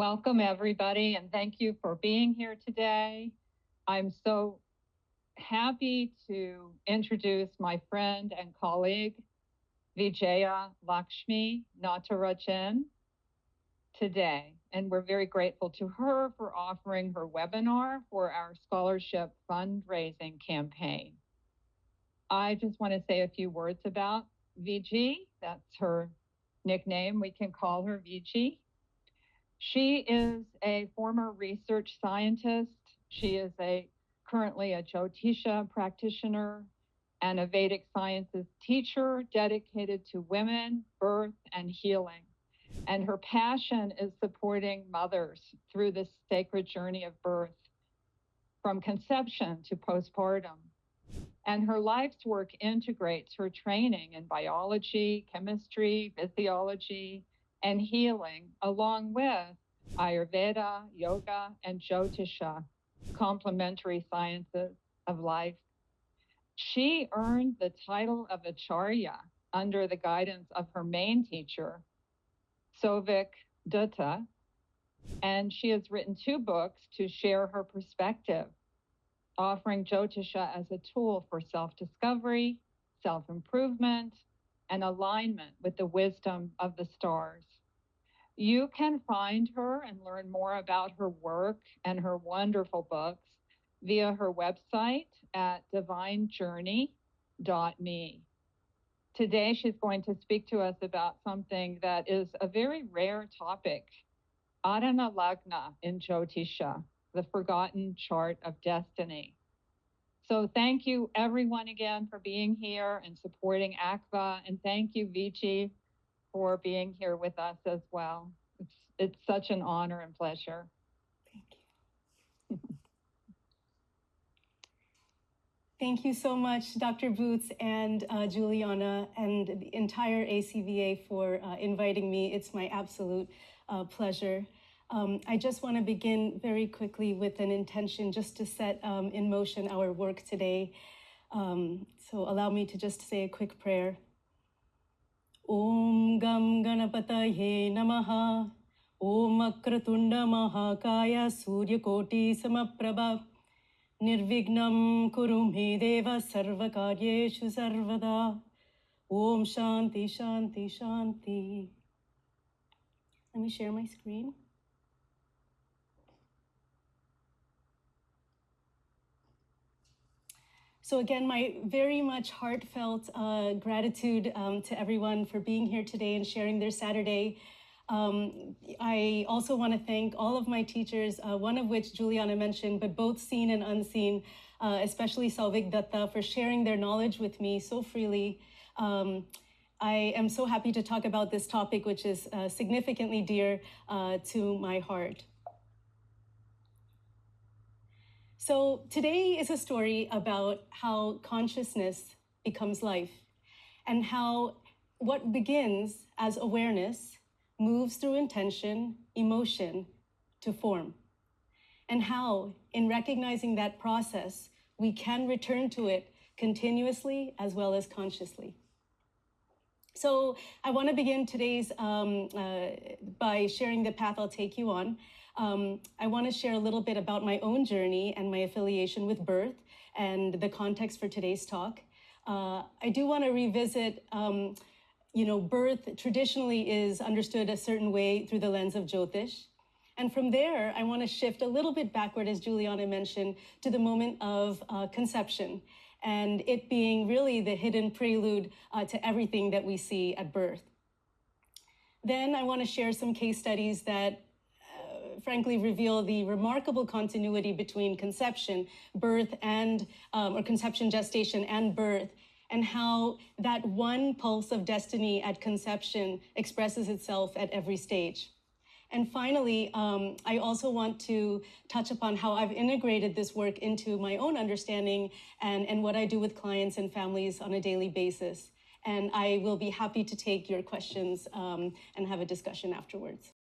Welcome, everybody, and thank you for being here today. I'm so happy to introduce my friend and colleague, Viji Natarajan, today. And we're very grateful to her for offering her webinar for our scholarship fundraising campaign. I just want to say a few words about Viji. That's her nickname. We can call her Viji. She is a former research scientist. She is currently a Jyotiṣa practitioner and a Vedic sciences teacher dedicated to women, birth, and healing. And her passion is supporting mothers through this sacred journey of birth, from conception to postpartum. And her life's work integrates her training in biology, chemistry, physiology, and healing, along with Ayurveda, yoga, and Jyotiṣa, complementary sciences of life. She earned the title of Acharya under the guidance of her main teacher, Sovik Dutta, and she has written 2 books to share her perspective, offering Jyotiṣa as a tool for self-discovery, self-improvement, and alignment with the wisdom of the stars. You can find her and learn more about her work and her wonderful books via her website at divinejourney.me. Today, she's going to speak to us about something that is a very rare topic, Adhana Lagna in Jyotiṣa, the forgotten chart of destiny. So thank you everyone again for being here and supporting ACVA, and thank you, Viji, for being here with us as well. It's such an honor and pleasure. Thank you. Thank you so much, Dr. Boots and Juliana and the entire ACVA for inviting me. It's my absolute pleasure. I just want to begin very quickly with an intention just to set in motion our work today. So allow me to just say a quick prayer. Om Gam Ganapataye Namaha. Om Akratunda Mahakaya Suryakoti Samaprabha. Nirvignam Kurume Deva Sarvakaryeshu Sarvada. Om Shanti Shanti Shanti. Let me share my screen. So again, my very much heartfelt gratitude to everyone for being here today and sharing their Saturday. I also want to thank all of my teachers, one of which Juliana mentioned, but both seen and unseen, especially Sovik Dutta, for sharing their knowledge with me so freely. I am so happy to talk about this topic, which is significantly dear to my heart. So today is a story about how consciousness becomes life, and how what begins as awareness moves through intention, emotion, to form, and how, in recognizing that process, we can return to it continuously as well as consciously. So I want to begin today's by sharing the path I'll take you on. I want to share a little bit about my own journey and my affiliation with birth and the context for today's talk. I do want to revisit birth traditionally is understood a certain way through the lens of Jyotish. And from there, I want to shift a little bit backward, as Juliana mentioned, to the moment of conception, and it being really the hidden prelude to everything that we see at birth. Then I want to share some case studies that frankly reveal the remarkable continuity between conception, birth, and or conception, gestation, and birth, and how that one pulse of destiny at conception expresses itself at every stage. And finally, I also want to touch upon how I've integrated this work into my own understanding and what I do with clients and families on a daily basis. And I will be happy to take your questions and have a discussion afterwards.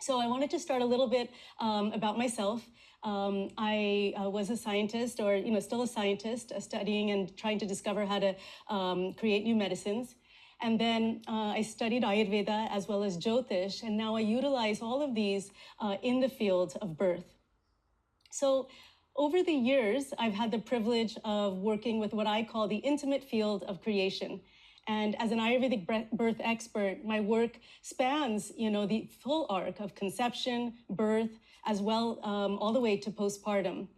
So I wanted to start a little bit about myself. I was a scientist, or still a scientist, studying and trying to discover how to create new medicines. And then I studied Ayurveda as well as Jyotish, and now I utilize all of these in the field of birth. So over the years, I've had the privilege of working with what I call the intimate field of creation. And as an Ayurvedic birth expert, my work spans, the full arc of conception, birth, as well all the way to postpartum.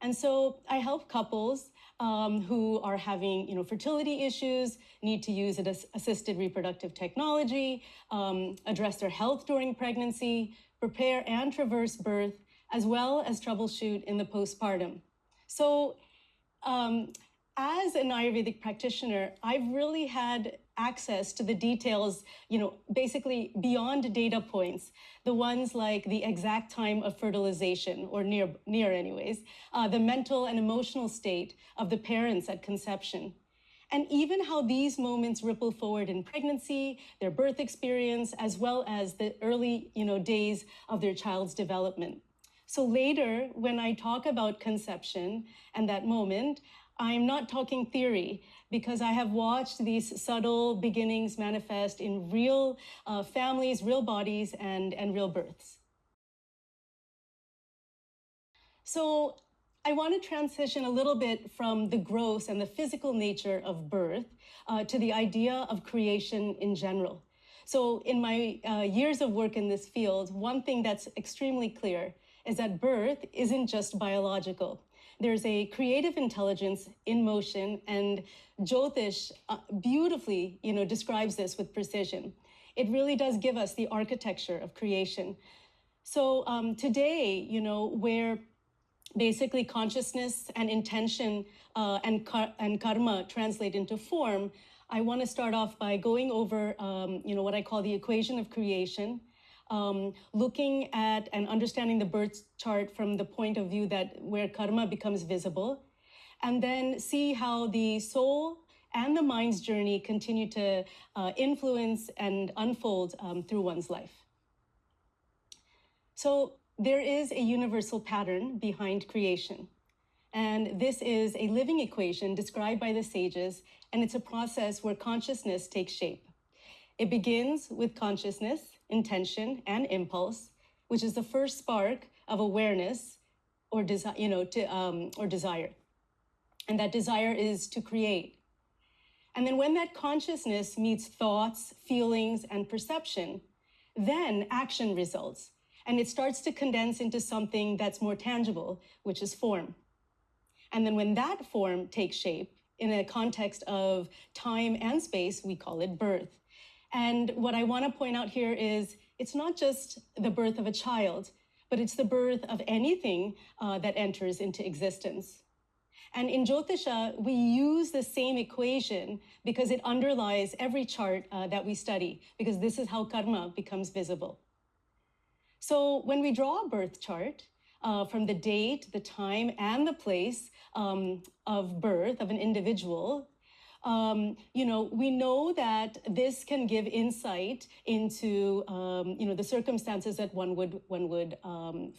And so I help couples who are having, fertility issues, need to use assisted reproductive technology, address their health during pregnancy, prepare and traverse birth, as well as troubleshoot in the postpartum. So as an Ayurvedic practitioner, I've really had access to the details, basically beyond data points, the ones like the exact time of fertilization, or near anyways, the mental and emotional state of the parents at conception, and even how these moments ripple forward in pregnancy, their birth experience, as well as the early, days of their child's development. So later, when I talk about conception and that moment, I'm not talking theory, because I have watched these subtle beginnings manifest in real families, real bodies, and real births. So I want to transition a little bit from the gross and the physical nature of birth to the idea of creation in general. So in my years of work in this field, one thing that's extremely clear is that birth isn't just biological. There's a creative intelligence in motion, and Jyotish beautifully, describes this with precision. It really does give us the architecture of creation. So today, where basically consciousness and intention and karma translate into form, I want to start off by going over, what I call the equation of creation, looking at and understanding the birth chart from the point of view that where karma becomes visible, and then see how the soul and the mind's journey continue to influence and unfold through one's life. So there is a universal pattern behind creation. And this is a living equation described by the sages, and it's a process where consciousness takes shape. It begins with consciousness, intention, and impulse, which is the first spark of awareness or desire. And that desire is to create. And then when that consciousness meets thoughts, feelings, and perception, then action results. And it starts to condense into something that's more tangible, which is form. And then when that form takes shape in a context of time and space, we call it birth. And what I want to point out here is it's not just the birth of a child, but it's the birth of anything that enters into existence. And in Jyotiṣa, we use the same equation because it underlies every chart that we study, because this is how karma becomes visible. So when we draw a birth chart, from the date, the time, and the place of birth of an individual, we know that this can give insight into, the circumstances that one would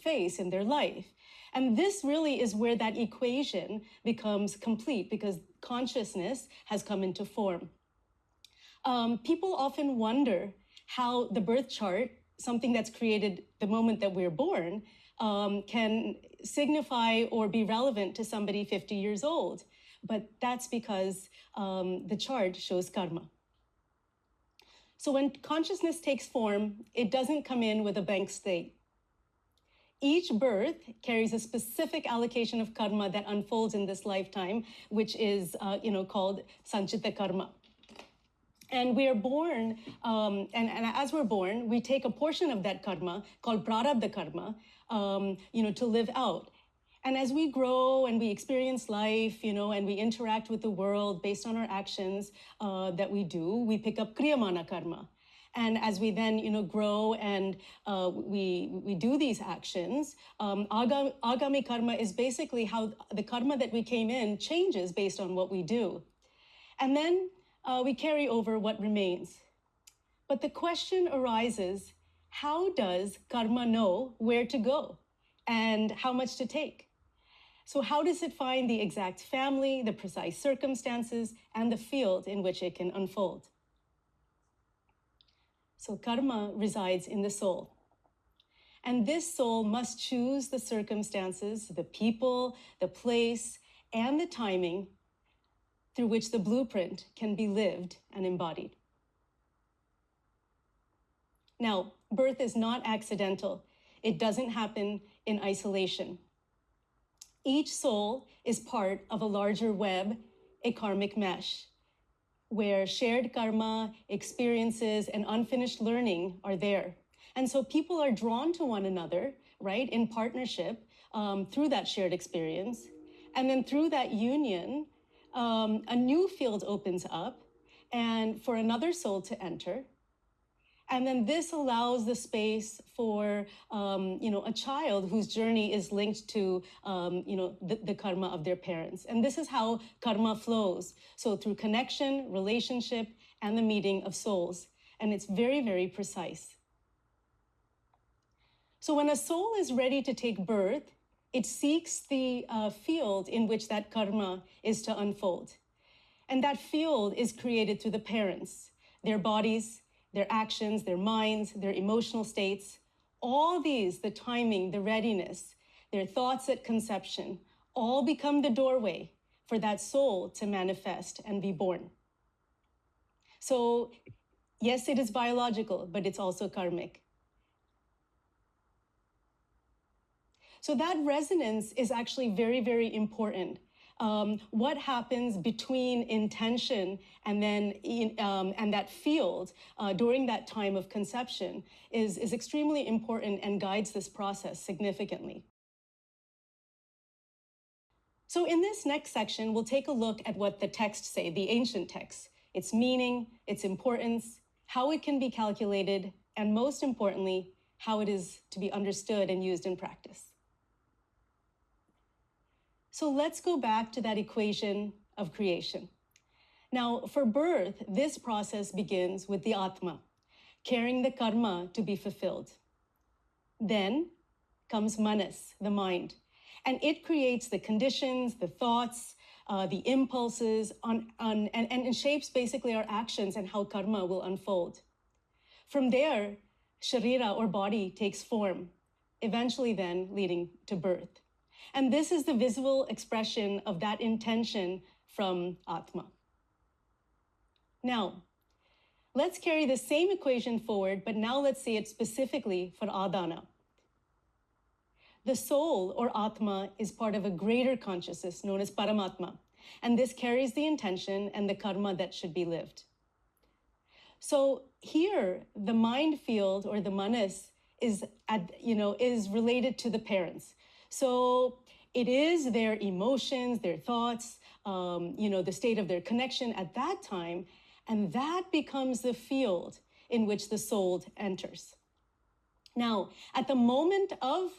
face in their life. And this really is where that equation becomes complete, because consciousness has come into form. People often wonder how the birth chart, something that's created the moment that we're born, can signify or be relevant to somebody 50 years old. But that's because the chart shows karma. So when consciousness takes form, it doesn't come in with a blank slate. Each birth carries a specific allocation of karma that unfolds in this lifetime, which is called sanchita karma. And we are born, and as we're born, we take a portion of that karma called prarabdha karma, to live out. And as we grow and we experience life, and we interact with the world based on our actions that we do, we pick up kriyamana karma. And as we then, grow and we do these actions, agami karma is basically how the karma that we came in changes based on what we do. And then we carry over what remains. But the question arises, how does karma know where to go and how much to take? So how does it find the exact family, the precise circumstances, and the field in which it can unfold? So karma resides in the soul. And this soul must choose the circumstances, the people, the place, and the timing through which the blueprint can be lived and embodied. Now, birth is not accidental. It doesn't happen in isolation. Each soul is part of a larger web, a karmic mesh, where shared karma, experiences, and unfinished learning are there. And so people are drawn to one another, right, in partnership through that shared experience. And then through that union, a new field opens up and for another soul to enter. And then this allows the space for, a child whose journey is linked to, the karma of their parents. And this is how karma flows. So through connection, relationship, and the meeting of souls. And it's very, very precise. So when a soul is ready to take birth, it seeks the field in which that karma is to unfold. And that field is created through the parents, their bodies, their actions, their minds, their emotional states, all these, the timing, the readiness, their thoughts at conception, all become the doorway for that soul to manifest and be born. So yes, it is biological, but it's also karmic. So that resonance is actually very, very important. What happens between intention and then and that field during that time of conception is extremely important and guides this process significantly. So in this next section, we'll take a look at what the texts say, the ancient texts, its meaning, its importance, how it can be calculated, and most importantly, how it is to be understood and used in practice. So let's go back to that equation of creation. Now, for birth, this process begins with the Atma, carrying the karma to be fulfilled. Then comes Manas, the mind, and it creates the conditions, the thoughts, the impulses, and shapes basically our actions and how karma will unfold. From there, Sharira or body takes form, eventually then leading to birth. And this is the visible expression of that intention from Atma. Now, let's carry the same equation forward, but now let's see it specifically for Adhana. The soul or Atma is part of a greater consciousness known as Paramatma, and this carries the intention and the karma that should be lived. So here, the mind field or the manas is related to the parents. So it is their emotions, their thoughts, the state of their connection at that time, and that becomes the field in which the soul enters. Now, at the moment of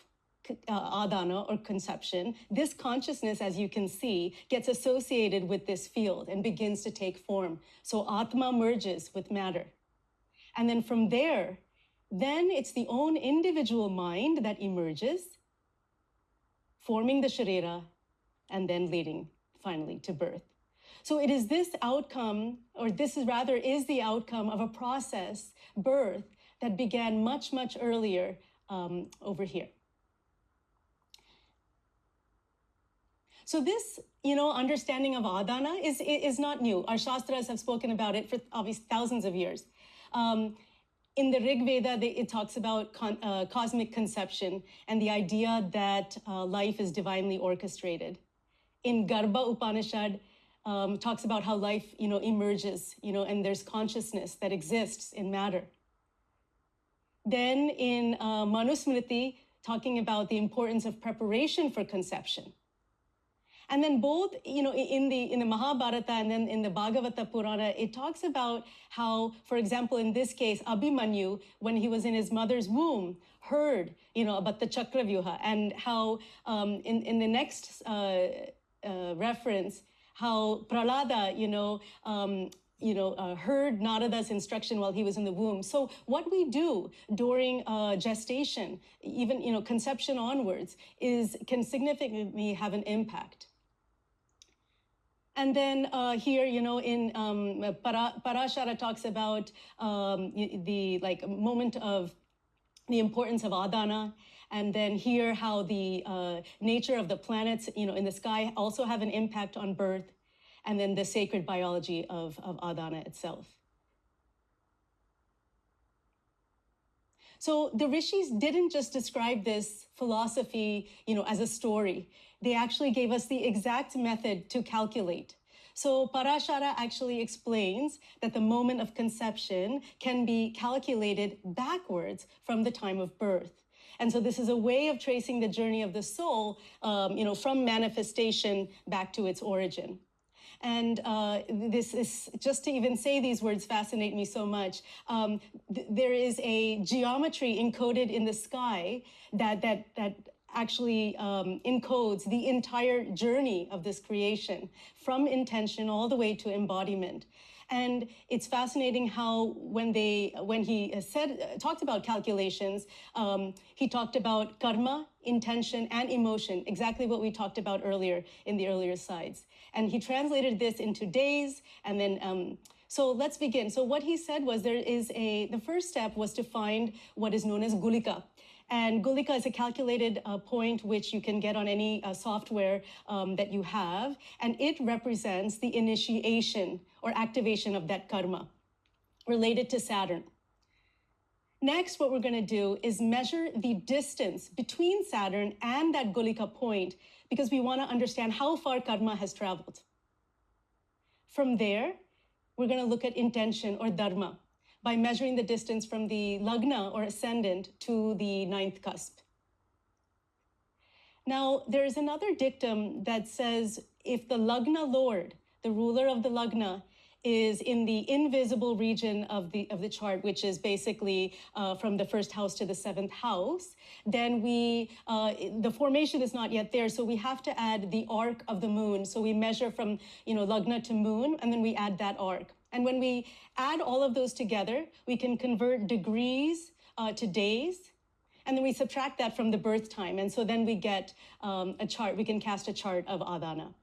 Adhana or conception, this consciousness, as you can see, gets associated with this field and begins to take form. So Atma merges with matter. And then from there, then it's the own individual mind that emerges, forming the Sharira, and then leading finally to birth. So it is this outcome, or this is the outcome of a process, birth, that began much, much earlier over here. So this, understanding of Adhana is not new. Our Shastras have spoken about it for obviously thousands of years. In the Rig Veda, it talks about cosmic conception and the idea that life is divinely orchestrated. In Garbha Upanishad, talks about how life, emerges, and there's consciousness that exists in matter. Then in Manusmriti, talking about the importance of preparation for conception. And then both, in the Mahabharata and then in the Bhagavata Purana, it talks about how, for example, in this case, Abhimanyu, when he was in his mother's womb, heard, about the Chakravyuha, and how in the next reference, how Prahlada, heard Narada's instruction while he was in the womb. So what we do during gestation, even, conception onwards, can significantly have an impact. And then here, in Parashara talks about the moment of the importance of Adhana. And then here how the nature of the planets, in the sky also have an impact on birth. And then the sacred biology of Adhana itself. So the rishis didn't just describe this philosophy, as a story. They actually gave us the exact method to calculate. So Parashara actually explains that the moment of conception can be calculated backwards from the time of birth. And so this is a way of tracing the journey of the soul, from manifestation back to its origin. And this is, just to even say these words fascinate me so much. There is a geometry encoded in the sky that actually encodes the entire journey of this creation, from intention all the way to embodiment. And it's fascinating how when he talked about calculations, he talked about karma, intention, and emotion, exactly what we talked about earlier in the earlier slides. And he translated this into days, and then, so let's begin. So what he said was the first step was to find what is known as gulika. And gulika is a calculated point which you can get on any software that you have, and it represents the initiation or activation of that karma related to Saturn. Next, what we're going to do is measure the distance between Saturn and that gulika point, because we want to understand how far karma has traveled. From there, we're going to look at intention or dharma, by measuring the distance from the lagna or ascendant to the ninth cusp. Now, there's another dictum that says if the lagna lord, the ruler of the lagna, is in the invisible region of the chart, which is basically from the first house to the seventh house, then the formation is not yet there, so we have to add the arc of the moon. So we measure from lagna to moon, and then we add that arc. And when we add all of those together, we can convert degrees to days, and then we subtract that from the birth time. And so then we get a chart. We can cast a chart of Adhana.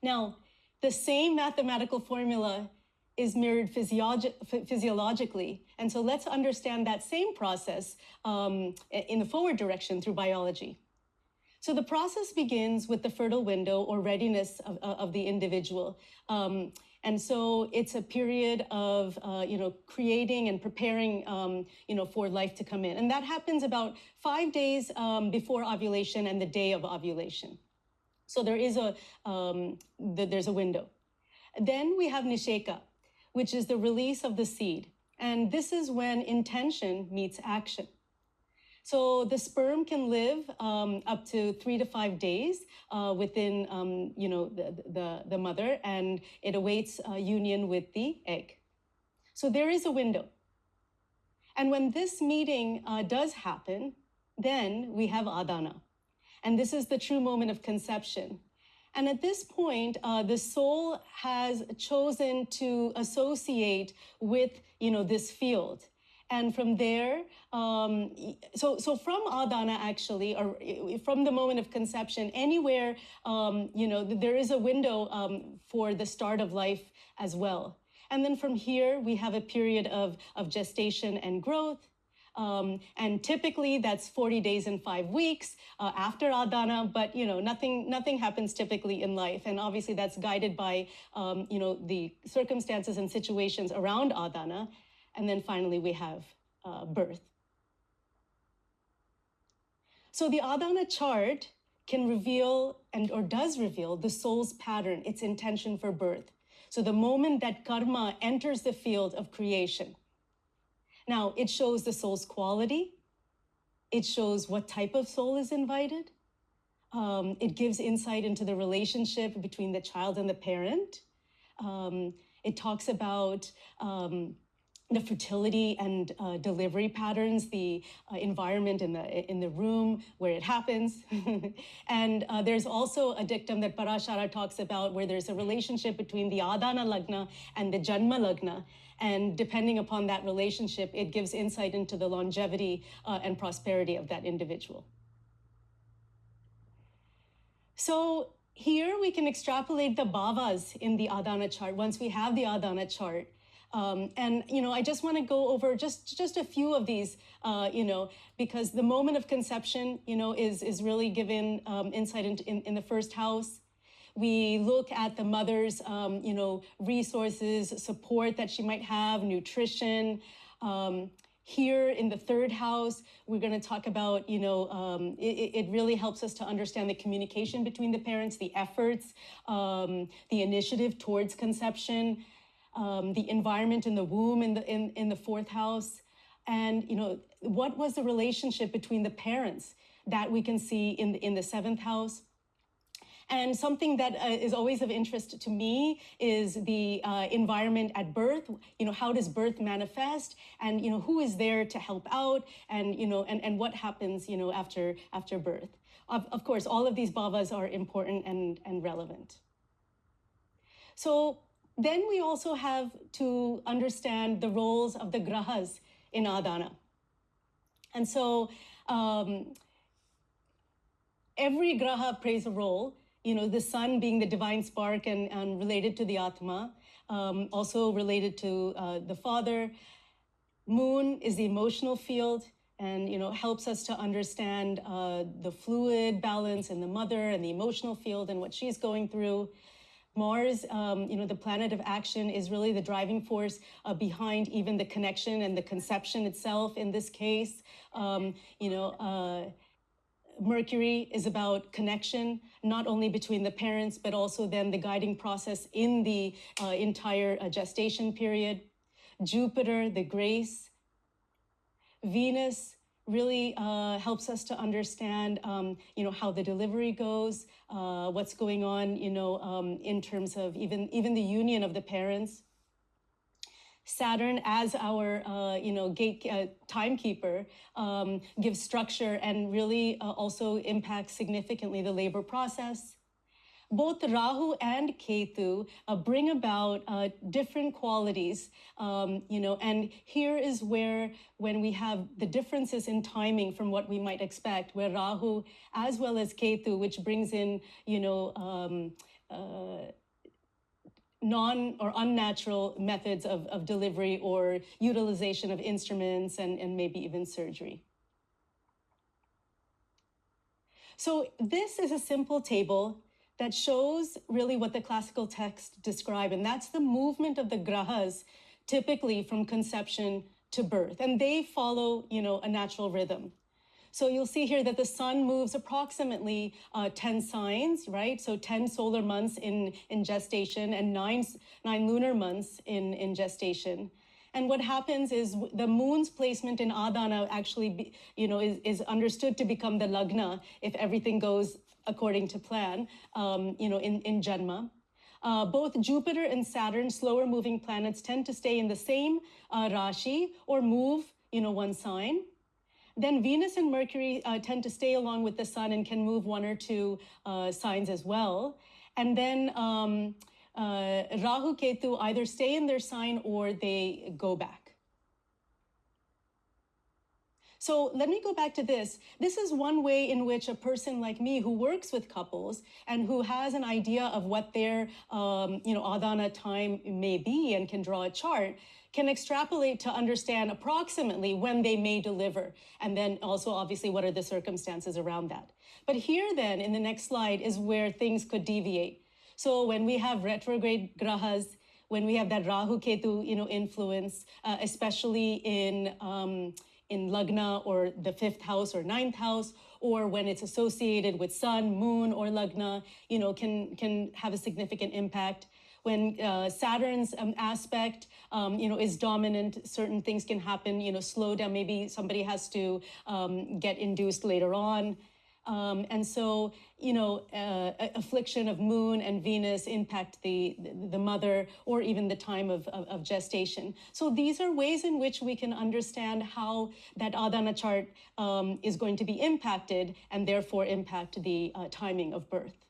Now, the same mathematical formula is mirrored physiologically. And so let's understand that same process in the forward direction through biology. So the process begins with the fertile window or readiness of the individual. And so it's a period of, creating and preparing, for life to come in. And that happens about 5 days before ovulation and the day of ovulation. So there is there's a window. Then we have nisheka, which is the release of the seed. And this is when intention meets action. So the sperm can live up to 3 to 5 days within, the mother, and it awaits union with the egg. So there is a window. And when this meeting does happen, then we have Adhana. And this is the true moment of conception. And at this point, the soul has chosen to associate with, this field. And from there, so from Adhana actually, or from the moment of conception, anywhere, there is a window for the start of life as well. And then from here, we have a period of gestation and growth. And typically that's 40 days and 5 weeks after Adhana, but nothing happens typically in life. And obviously that's guided by, the circumstances and situations around Adhana. And then finally we have birth. So the Adhana chart can reveal or does reveal the soul's pattern, its intention for birth. So the moment that karma enters the field of creation. Now, it shows the soul's quality. It shows what type of soul is invited. It gives insight into the relationship between the child and the parent. It talks about the fertility and delivery patterns, the environment in the room where it happens. And there's also a dictum that Parashara talks about where there's a relationship between the Adhana Lagna and the Janma Lagna. And depending upon that relationship, it gives insight into the longevity and prosperity of that individual. So Here we can extrapolate the bhavas in the Adhana chart once we have the Adhana chart. And I just want to go over just a few of these, because the moment of conception, is really given insight in the first house. We look at the mother's, resources, support that she might have, nutrition. Here in the third house, we're going to talk about, it really helps us to understand the communication between the parents, the efforts, the initiative towards conception, the environment in the womb in the fourth house, and what was the relationship between the parents that we can see in the seventh house. And something that is always of interest to me is the environment at birth. How does birth manifest, and who is there to help out, and and what happens after birth. Of course, all of these bhavas are important and relevant. So then we also have to understand the roles of the grahas in Adhana. And so every graha plays a role, the sun being the divine spark and related to the Atma, also related to the father. Moon is the emotional field and helps us to understand the fluid balance in the mother and the emotional field and what she's going through. Mars, the planet of action, is really the driving force behind even the connection and the conception itself in this case. Mercury is about connection, not only between the parents, but also then the guiding process in the entire gestation period. Jupiter, the grace. Venus really helps us to understand, how the delivery goes, what's going on, in terms of even the union of the parents. Saturn, as our timekeeper, gives structure and really also impacts significantly the labor process. Both Rahu and Ketu bring about different qualities, and here is where, when we have the differences in timing from what we might expect, where Rahu as well as Ketu, which brings in, non or unnatural methods of delivery or utilization of instruments and maybe even surgery. So this is a simple table that shows really what the classical texts describe, and that's the movement of the grahas, typically from conception to birth, and they follow, a natural rhythm. So you'll see here that the sun moves approximately 10 signs, right? So 10 solar months in gestation and nine lunar months in gestation. And what happens is the moon's placement in Adhana actually, is understood to become the Lagna if everything goes according to plan, in Janma. Both Jupiter and Saturn, slower moving planets, tend to stay in the same Rashi or move, one sign. Then Venus and Mercury tend to stay along with the sun and can move one or two signs as well. And then Rahu, Ketu either stay in their sign or they go back. So let me go back to this. This is one way in which a person like me who works with couples and who has an idea of what their Adhana time may be and can draw a chart, can extrapolate to understand approximately when they may deliver. And then also, obviously, what are the circumstances around that. But here then, in the next slide, is where things could deviate. So when we have retrograde grahas, when we have that Rahu Ketu, influence, especially in Lagna or the fifth house or ninth house, or when it's associated with sun, moon, or Lagna, can have a significant impact. When Saturn's aspect, is dominant, certain things can happen, slow down. Maybe somebody has to get induced later on. And so, affliction of moon and Venus impact the mother or even the time of gestation. So these are ways in which we can understand how that Adhana chart is going to be impacted and therefore impact the timing of birth.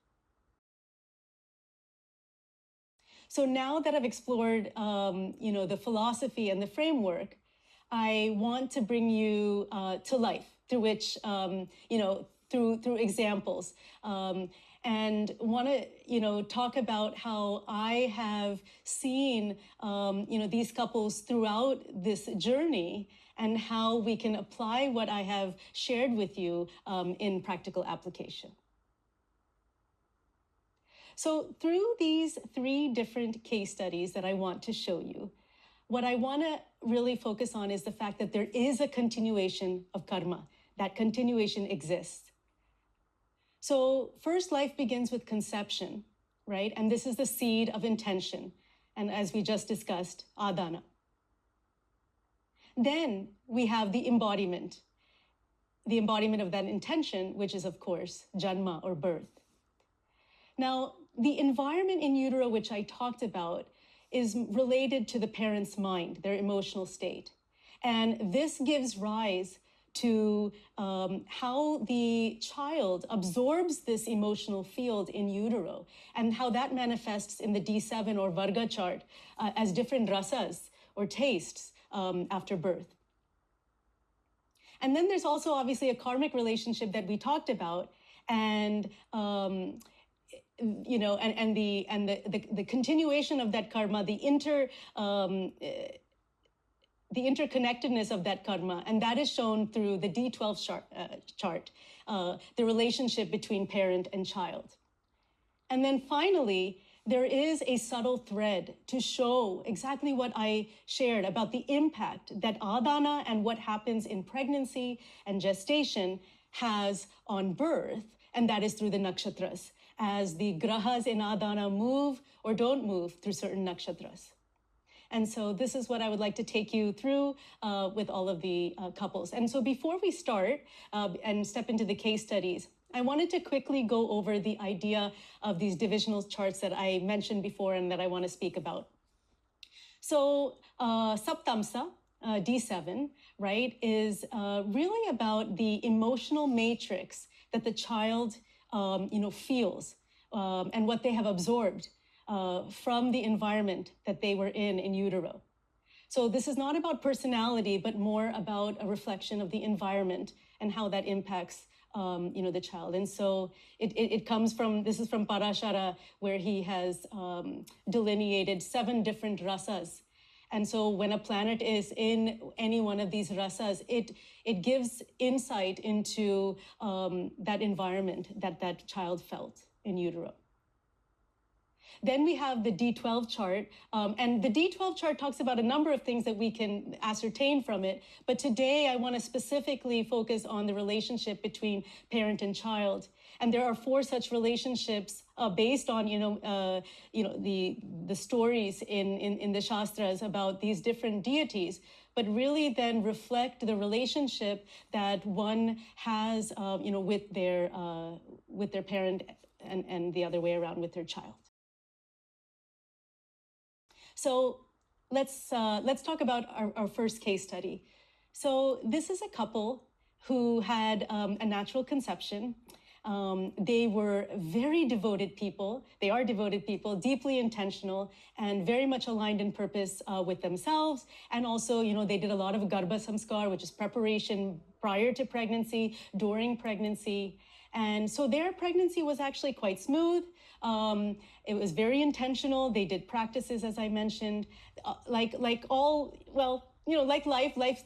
So now that I've explored, the philosophy and the framework, I want to bring you to life, through which, through examples. And want to, talk about how I have seen, these couples throughout this journey and how we can apply what I have shared with you in practical application. So through these 3 different case studies that I want to show you, what I want to really focus on is the fact that there is a continuation of karma. That continuation exists. So first, life begins with conception, right? And this is the seed of intention. And as we just discussed, adhana. Then we have the embodiment of that intention, which is, of course, janma or birth. Now, the environment in utero, which I talked about, is related to the parent's mind, their emotional state. And this gives rise to how the child absorbs this emotional field in utero and how that manifests in the D7 or Varga chart as different rasas or tastes after birth. And then there's also obviously a karmic relationship that we talked about, and the continuation of that karma, the interconnectedness of that karma, and that is shown through the D12 chart, the relationship between parent and child. And then finally, there is a subtle thread to show exactly what I shared about the impact that adhana and what happens in pregnancy and gestation has on birth, and that is through the nakshatras, as the grahas in adhana move or don't move through certain nakshatras. And so this is what I would like to take you through with all of the couples. And so before we start and step into the case studies, I wanted to quickly go over the idea of these divisional charts that I mentioned before and that I want to speak about. So Saptamsa, D7, right, is really about the emotional matrix that the child, feels and what they have absorbed from the environment that they were in utero. So this is not about personality, but more about a reflection of the environment and how that impacts, the child. And so it comes from, this is from Parashara, where he has delineated 7 different rasas. And so when a planet is in any one of these rasas, it gives insight into that environment that child felt in utero. Then we have the D12 chart, and the D12 chart talks about a number of things that we can ascertain from it. But today I want to specifically focus on the relationship between parent and child. And there are 4 such relationships based on, the stories in the Shastras about these different deities, but really then reflect the relationship that one has, with their parent, and the other way around with their child. So let's talk about our first case study. So this is a couple who had a natural conception. They were very devoted people. They are devoted people, deeply intentional, and very much aligned in purpose with themselves. And also, they did a lot of garbha samskar, which is preparation prior to pregnancy, during pregnancy. And so their pregnancy was actually quite smooth. It was very intentional. They did practices, as I mentioned, like life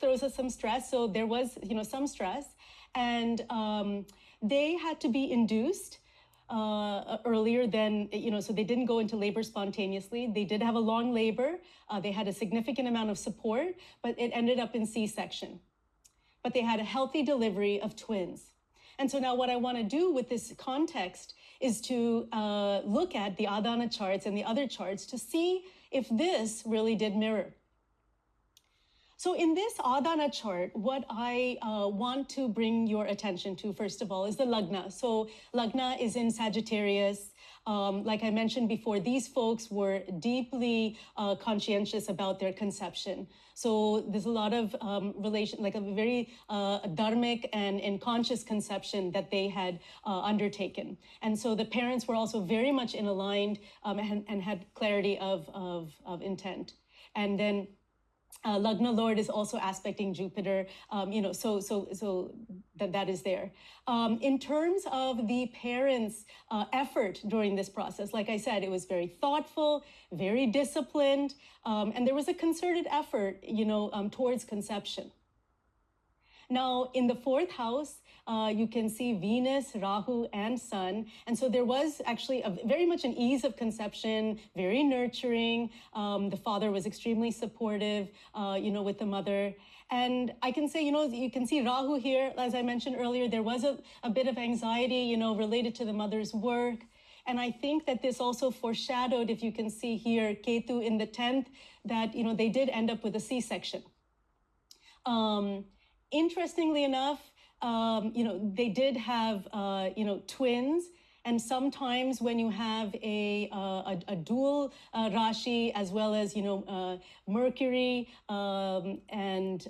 throws us some stress. So there was, some stress, and they had to be induced earlier than, so they didn't go into labor spontaneously. They did have a long labor. They had a significant amount of support, but it ended up in C-section. But they had a healthy delivery of twins. And so now what I want to do with this context is to look at the Adhana charts and the other charts to see if this really did mirror. So in this Adhana chart, what I want to bring your attention to, first of all, is the Lagna. So Lagna is in Sagittarius. Like I mentioned before, these folks were deeply conscientious about their conception. So there's a lot of relation, like a very dharmic and conscious conception that they had undertaken. And so the parents were also very much in aligned and had clarity of intent. And then Lagna Lord is also aspecting Jupiter, so that is there. In terms of the parents' effort during this process, like I said, it was very thoughtful, very disciplined, and there was a concerted effort, towards conception. Now, in the fourth house, you can see Venus, Rahu, and Sun. And so there was actually very much an ease of conception, very nurturing. The father was extremely supportive, with the mother. And I can say, you can see Rahu here, as I mentioned earlier, there was a bit of anxiety, related to the mother's work. And I think that this also foreshadowed, if you can see here, Ketu in the 10th, that, they did end up with a C-section. Interestingly enough, they did have, twins. And sometimes when you have a dual Rashi, as well as, Mercury, and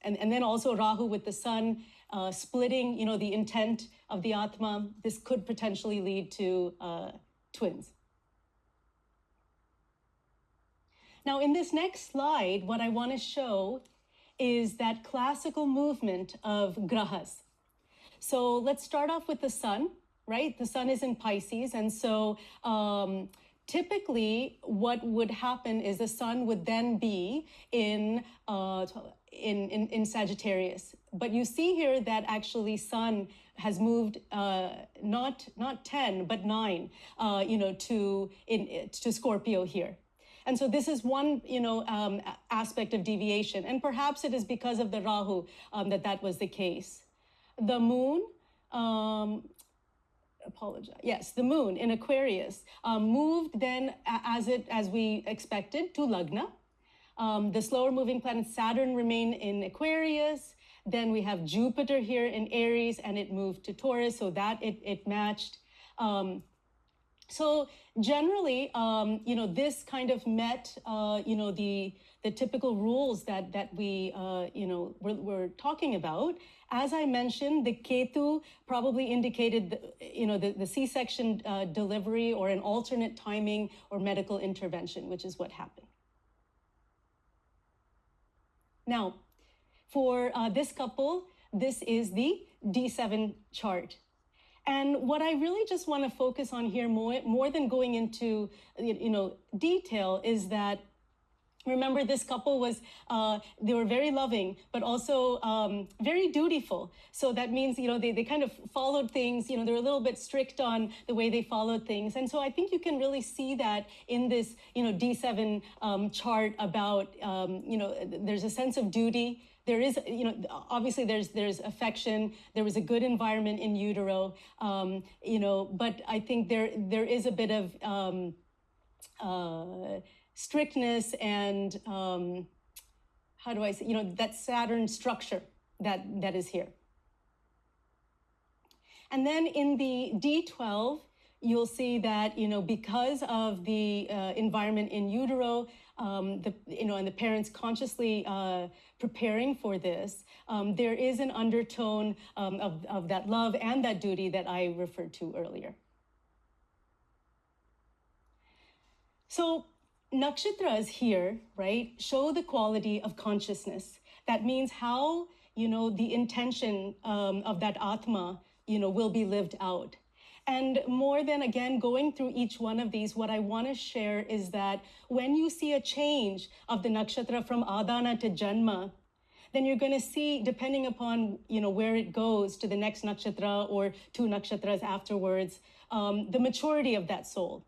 then also Rahu with the Sun, splitting, the intent of the Atma, this could potentially lead to twins. Now, in this next slide, what I want to show is that classical movement of grahas. So let's start off with the Sun, right? The Sun is in Pisces, and so typically what would happen is the Sun would then be in Sagittarius. But you see here that actually Sun has moved not 10 but 9, to Scorpio here. And so this is one, aspect of deviation. And perhaps it is because of the Rahu that was the case. The moon, yes, the moon in Aquarius moved then as we expected to Lagna. The slower moving planet Saturn remained in Aquarius. Then we have Jupiter here in Aries, and it moved to Taurus, so that it matched. So generally, this kind of met, the typical rules that we, we're talking about. As I mentioned, the Ketu probably indicated, the C-section delivery or an alternate timing or medical intervention, which is what happened. Now, for this couple, this is the D7 chart. And what I really just want to focus on here more than going into, detail is that, remember, this couple was, they were very loving, but also very dutiful. So that means, they kind of followed things, they were a little bit strict on the way they followed things. And so I think you can really see that in this, D7 chart about, there's a sense of duty. There is, obviously there's affection. There was a good environment in utero, but I think there is a bit of strictness and how do I say, that Saturn structure that is here. And then in the D12, you'll see that, because of the environment in utero, and the parents consciously preparing for this, there is an undertone of that love and that duty that I referred to earlier. So nakshatras here, right, show the quality of consciousness. That means how, the intention of that Atma, will be lived out. And more than, again, going through each one of these, what I want to share is that when you see a change of the nakshatra from Adhana to Janma, then you're going to see, depending upon, where it goes to the next nakshatra or 2 nakshatras afterwards, the maturity of that soul.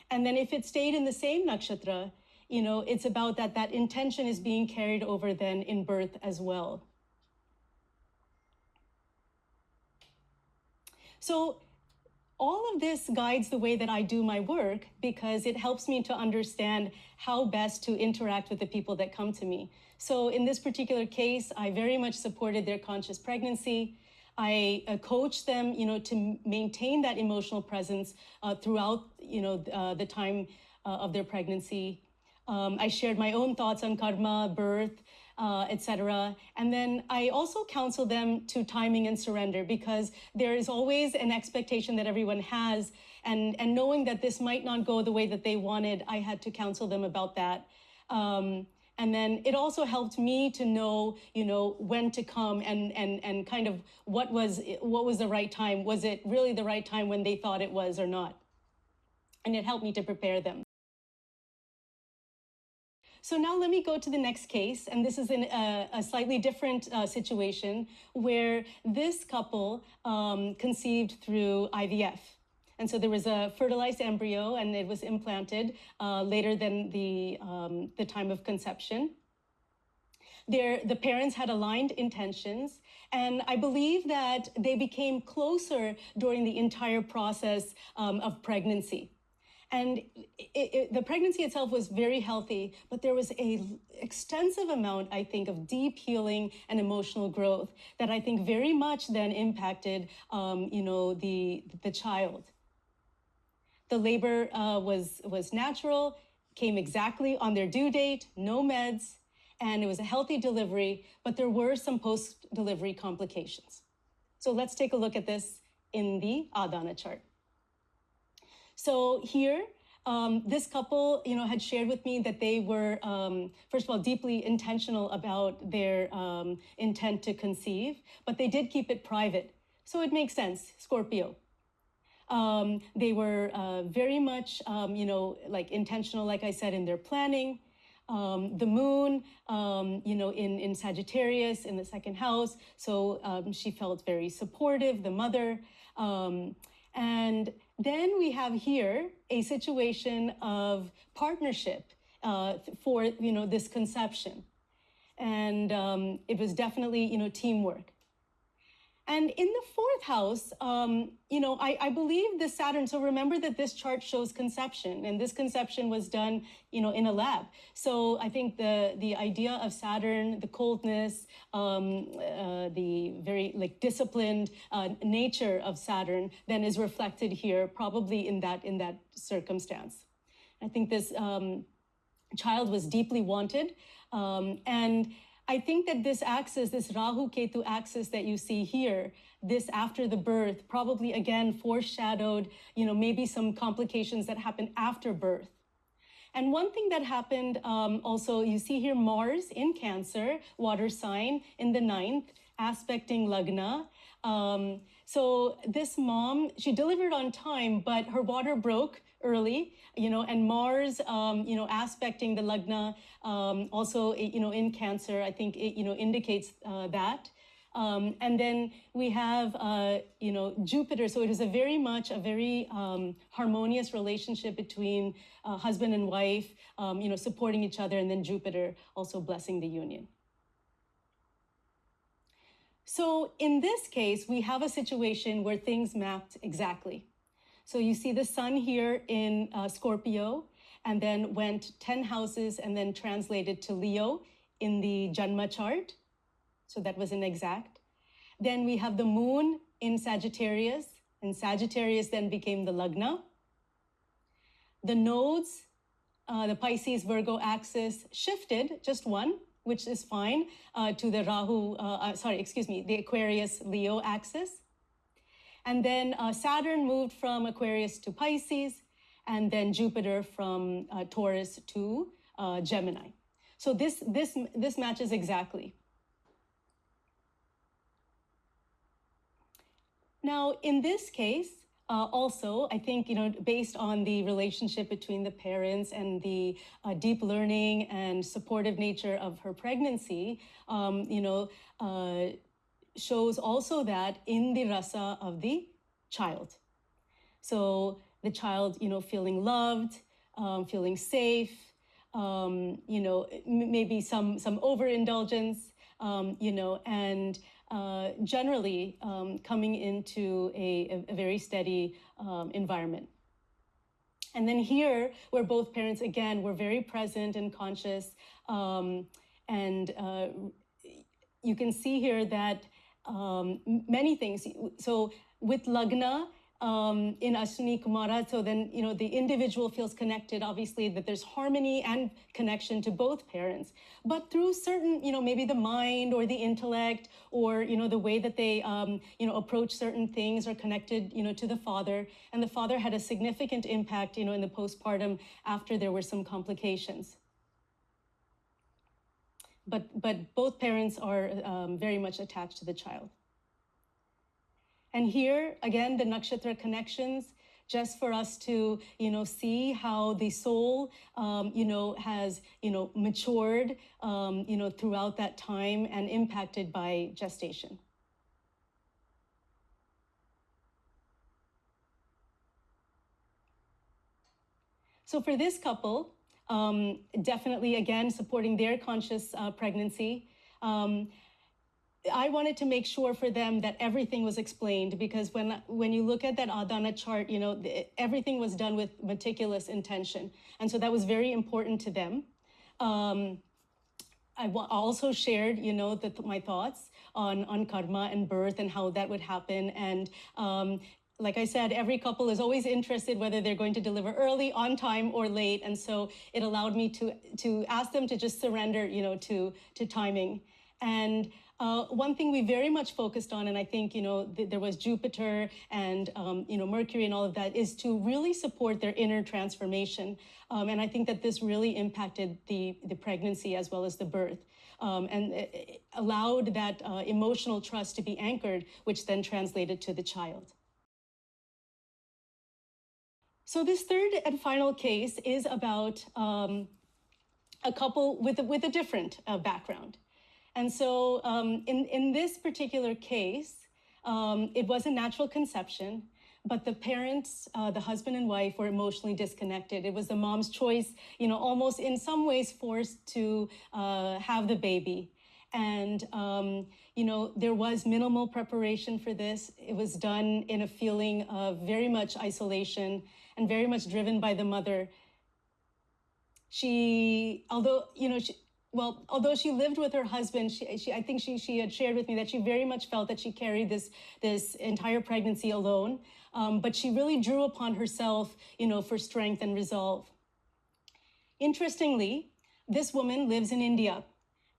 And then if it stayed in the same nakshatra, it's about that intention is being carried over then in birth as well. So all of this guides the way that I do my work because it helps me to understand how best to interact with the people that come to me. So in this particular case, I very much supported their conscious pregnancy. I coached them, to maintain that emotional presence throughout, the time of their pregnancy. I shared my own thoughts on karma, birth, etc. And then I also counsel them to timing and surrender because there is always an expectation that everyone has. And knowing that this might not go the way that they wanted, I had to counsel them about that. And then it also helped me to know, when to come and kind of what was the right time. Was it really the right time when they thought it was or not? And it helped me to prepare them. So now let me go to the next case, and this is in a slightly different situation where this couple conceived through IVF. And so there was a fertilized embryo, and it was implanted later than the time of conception. The parents had aligned intentions, and I believe that they became closer during the entire process of pregnancy. And the pregnancy itself was very healthy, but there was an extensive amount, I think, of deep healing and emotional growth that I think very much then impacted, the child. The labor was natural, came exactly on their due date, no meds, and it was a healthy delivery, but there were some post-delivery complications. So let's take a look at this in the Adhana chart. So here, this couple, had shared with me that they were, first of all, deeply intentional about their intent to conceive, but they did keep it private. So it makes sense, Scorpio. They were very much, intentional, like I said, in their planning. The moon, in Sagittarius in the second house. So she felt very supportive, the mother. And then we have here a situation of partnership for, this conception. And it was definitely, teamwork. And in the fourth house, I believe the Saturn, so remember that this chart shows conception, and this conception was done, in a lab. So I think the idea of Saturn, the coldness, the very disciplined nature of Saturn then is reflected here, probably in that circumstance. I think this child was deeply wanted, and I think that this axis, this Rahu-Ketu axis that you see here, this after the birth, probably again foreshadowed, maybe some complications that happened after birth. And one thing that happened also, you see here Mars in Cancer, water sign in the 9th, aspecting Lagna. So this mom, she delivered on time, but her water broke early, and Mars, aspecting the Lagna, also, in Cancer, I think it, indicates that. And then we have, Jupiter. So it is a very harmonious relationship between husband and wife, supporting each other, and then Jupiter also blessing the union. So in this case, we have a situation where things mapped exactly. So you see the sun here in Scorpio, and then went 10 houses and then translated to Leo in the Janma chart. So that was an exact. Then we have the moon in Sagittarius, and Sagittarius then became the Lagna. The nodes, the Pisces Virgo axis shifted, just one, which is fine, to the the Aquarius Leo axis. And then Saturn moved from Aquarius to Pisces, and then Jupiter from Taurus to Gemini. So this matches exactly. Now, in this case, also, I think, based on the relationship between the parents and the deep learning and supportive nature of her pregnancy, shows also that in the rasa of the child. So the child, feeling loved, feeling safe, maybe some overindulgence, and generally coming into a very steady environment. And then here, where both parents, again, were very present and conscious, and you can see here that many things. So with Lagna in Ashwini Kumara, so then, the individual feels connected, obviously, that there's harmony and connection to both parents. But through certain, maybe the mind or the intellect or, the way that they, approach certain things are connected, to the father. And the father had a significant impact, in the postpartum after there were some complications. but both parents are very much attached to the child. And here, again, the nakshatra connections, just for us to, see how the soul, has, matured, throughout that time and impacted by gestation. So for this couple, definitely, again, supporting their conscious pregnancy, I wanted to make sure for them that everything was explained, because when you look at that Adhana chart, everything was done with meticulous intention. And so that was very important to them. I also shared, my thoughts on karma and birth and how that would happen. And like I said, every couple is always interested whether they're going to deliver early, on time, or late. And so it allowed me to ask them to just surrender, to timing. And one thing we very much focused on, and I think, there was Jupiter and, Mercury and all of that, is to really support their inner transformation. And I think that this really impacted the pregnancy as well as the birth. And it allowed that emotional trust to be anchored, which then translated to the child. So this third and final case is about a couple with a different background. And so in this particular case, it was a natural conception, but the parents, the husband and wife, were emotionally disconnected. It was the mom's choice, almost in some ways forced to have the baby. And, there was minimal preparation for this. It was done in a feeling of very much isolation and very much driven by the mother. Although she lived with her husband, I think she had shared with me that she very much felt that she carried this entire pregnancy alone. But she really drew upon herself, for strength and resolve. Interestingly, this woman lives in India,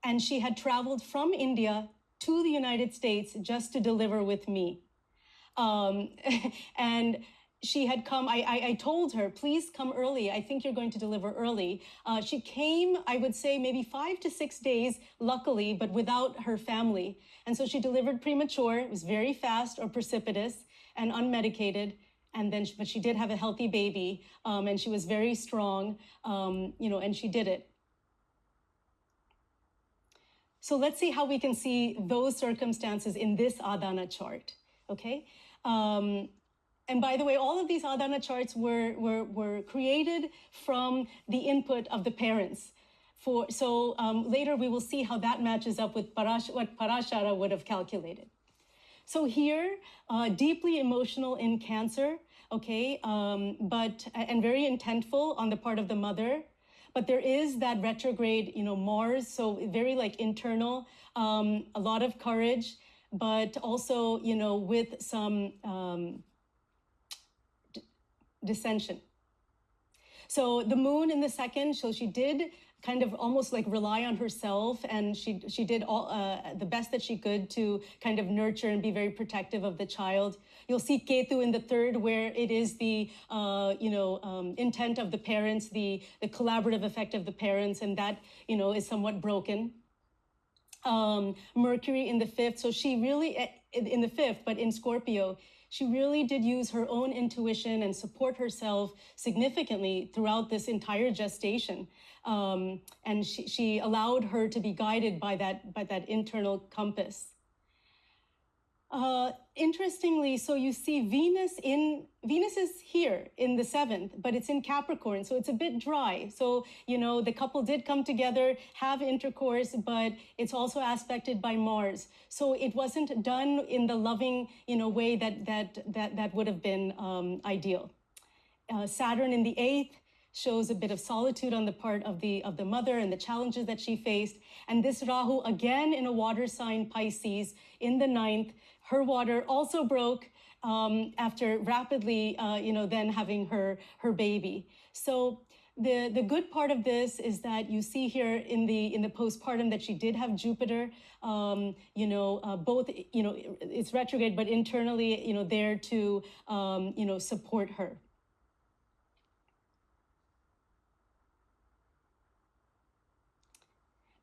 and she had traveled from India to the United States just to deliver with me. And she had come, I told her, please come early. I think you're going to deliver early. She came, I would say, maybe 5 to 6 days, luckily, but without her family. And so she delivered premature. It was very fast or precipitous and unmedicated. And then, but she did have a healthy baby, and she was very strong, and she did it. So let's see how we can see those circumstances in this Adhana chart, okay? And by the way, all of these Adhana charts were created from the input of the parents. So later we will see how that matches up with what Parashara would have calculated. So here, deeply emotional in Cancer, okay, and very intentful on the part of the mother. But there is that retrograde, Mars, so very internal, a lot of courage, but also, with some dissension. So the moon in the second, so she did kind of almost rely on herself, and she did all the best that she could to kind of nurture and be very protective of the child. You'll see Ketu in the third, where it is the intent of the parents, the collaborative effect of the parents, and that is somewhat broken. Mercury in the fifth, so she really in the fifth, but in Scorpio, she really did use her own intuition and support herself significantly throughout this entire gestation. And she allowed her to be guided by that internal compass. Interestingly, so you see Venus is here in the seventh, but it's in Capricorn, so it's a bit dry. So, the couple did come together, have intercourse, but it's also aspected by Mars. So it wasn't done in the loving, way that would have been ideal. Saturn in the eighth shows a bit of solitude on the part of the mother and the challenges that she faced. And this Rahu, again in a water sign, Pisces, in the ninth, her water also broke after rapidly, then having her baby. So the good part of this is that you see here in the postpartum that she did have Jupiter, both, it's retrograde, but internally, there to, support her.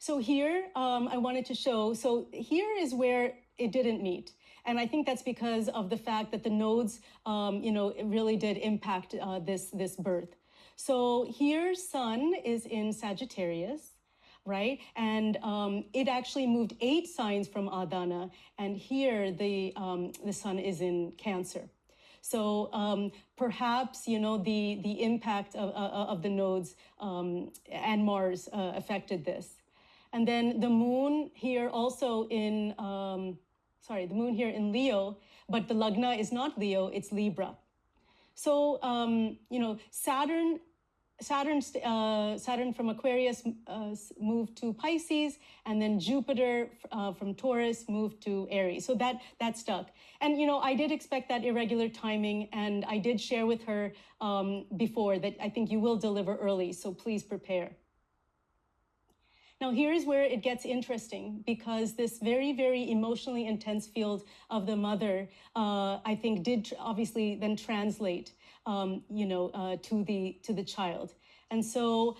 So here, I wanted to show, so here is where it didn't meet. And I think that's because of the fact that the nodes, it really did impact this birth. So here, Sun is in Sagittarius, right? And it actually moved 8 signs from Adhana, and here the Sun is in Cancer. So perhaps, the impact of the nodes and Mars affected this. And then the moon here also in, the moon here in Leo, but the Lagna is not Leo, it's Libra. So, Saturn from Aquarius moved to Pisces, and then Jupiter from Taurus moved to Aries. So that stuck. And, I did expect that irregular timing, and I did share with her before that I think you will deliver early, so please prepare. Now, here's where it gets interesting, because this very, very emotionally intense field of the mother, I think, did obviously then translate, to the child. And so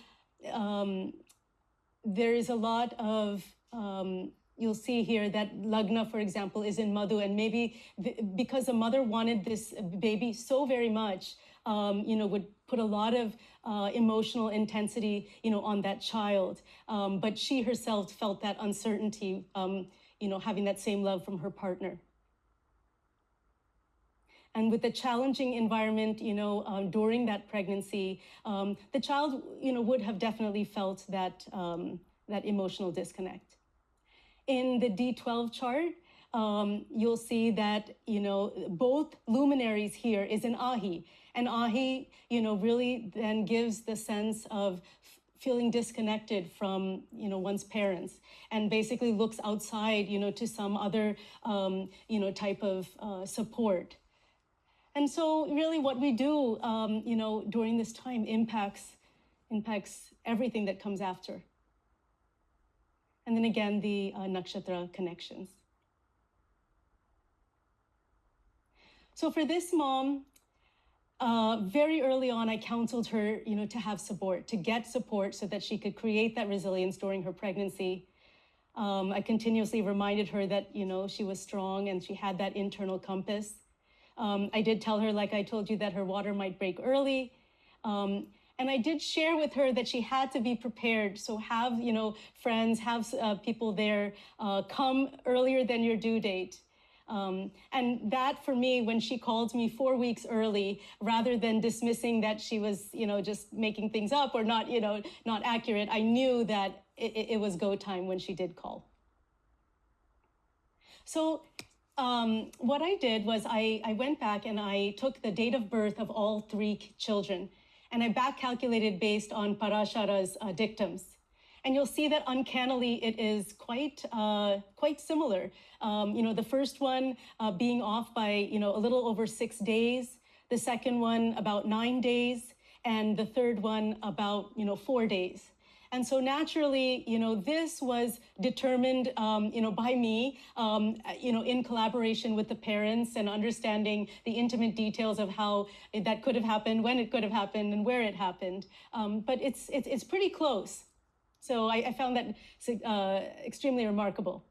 there is a lot of, you'll see here that Lagna, for example, is in Madhu, and maybe because the mother wanted this baby so very much, would put a lot of emotional intensity, on that child. But she herself felt that uncertainty, having that same love from her partner. And with the challenging environment, during that pregnancy, the child, would have definitely felt that, that emotional disconnect. In the D12 chart, you'll see that, both luminaries here is in Ahi. And Ahi, really then gives the sense of feeling disconnected from, one's parents, and basically looks outside, to some other, type of support. And so really what we do, during this time impacts everything that comes after. And then again, the nakshatra connections. So for this mom, very early on, I counseled her, to have support, to get support so that she could create that resilience during her pregnancy. I continuously reminded her that, she was strong and she had that internal compass. I did tell her, like I told you, that her water might break early. And I did share with her that she had to be prepared. So have, friends, have people there, come earlier than your due date. And that for me, when she called me 4 weeks early, rather than dismissing that she was, just making things up or not, not accurate, I knew that it was go time when she did call. So what I did was I went back and I took the date of birth of all 3 children, and I back calculated based on Parashara's dictums. And you'll see that uncannily it is quite similar. The first one being off by a little over 6 days, the second one about 9 days, and the third one about 4 days. And so naturally, this was determined, by me, in collaboration with the parents and understanding the intimate details of how that could have happened, when it could have happened, and where it happened. But it's pretty close. So I found that extremely remarkable.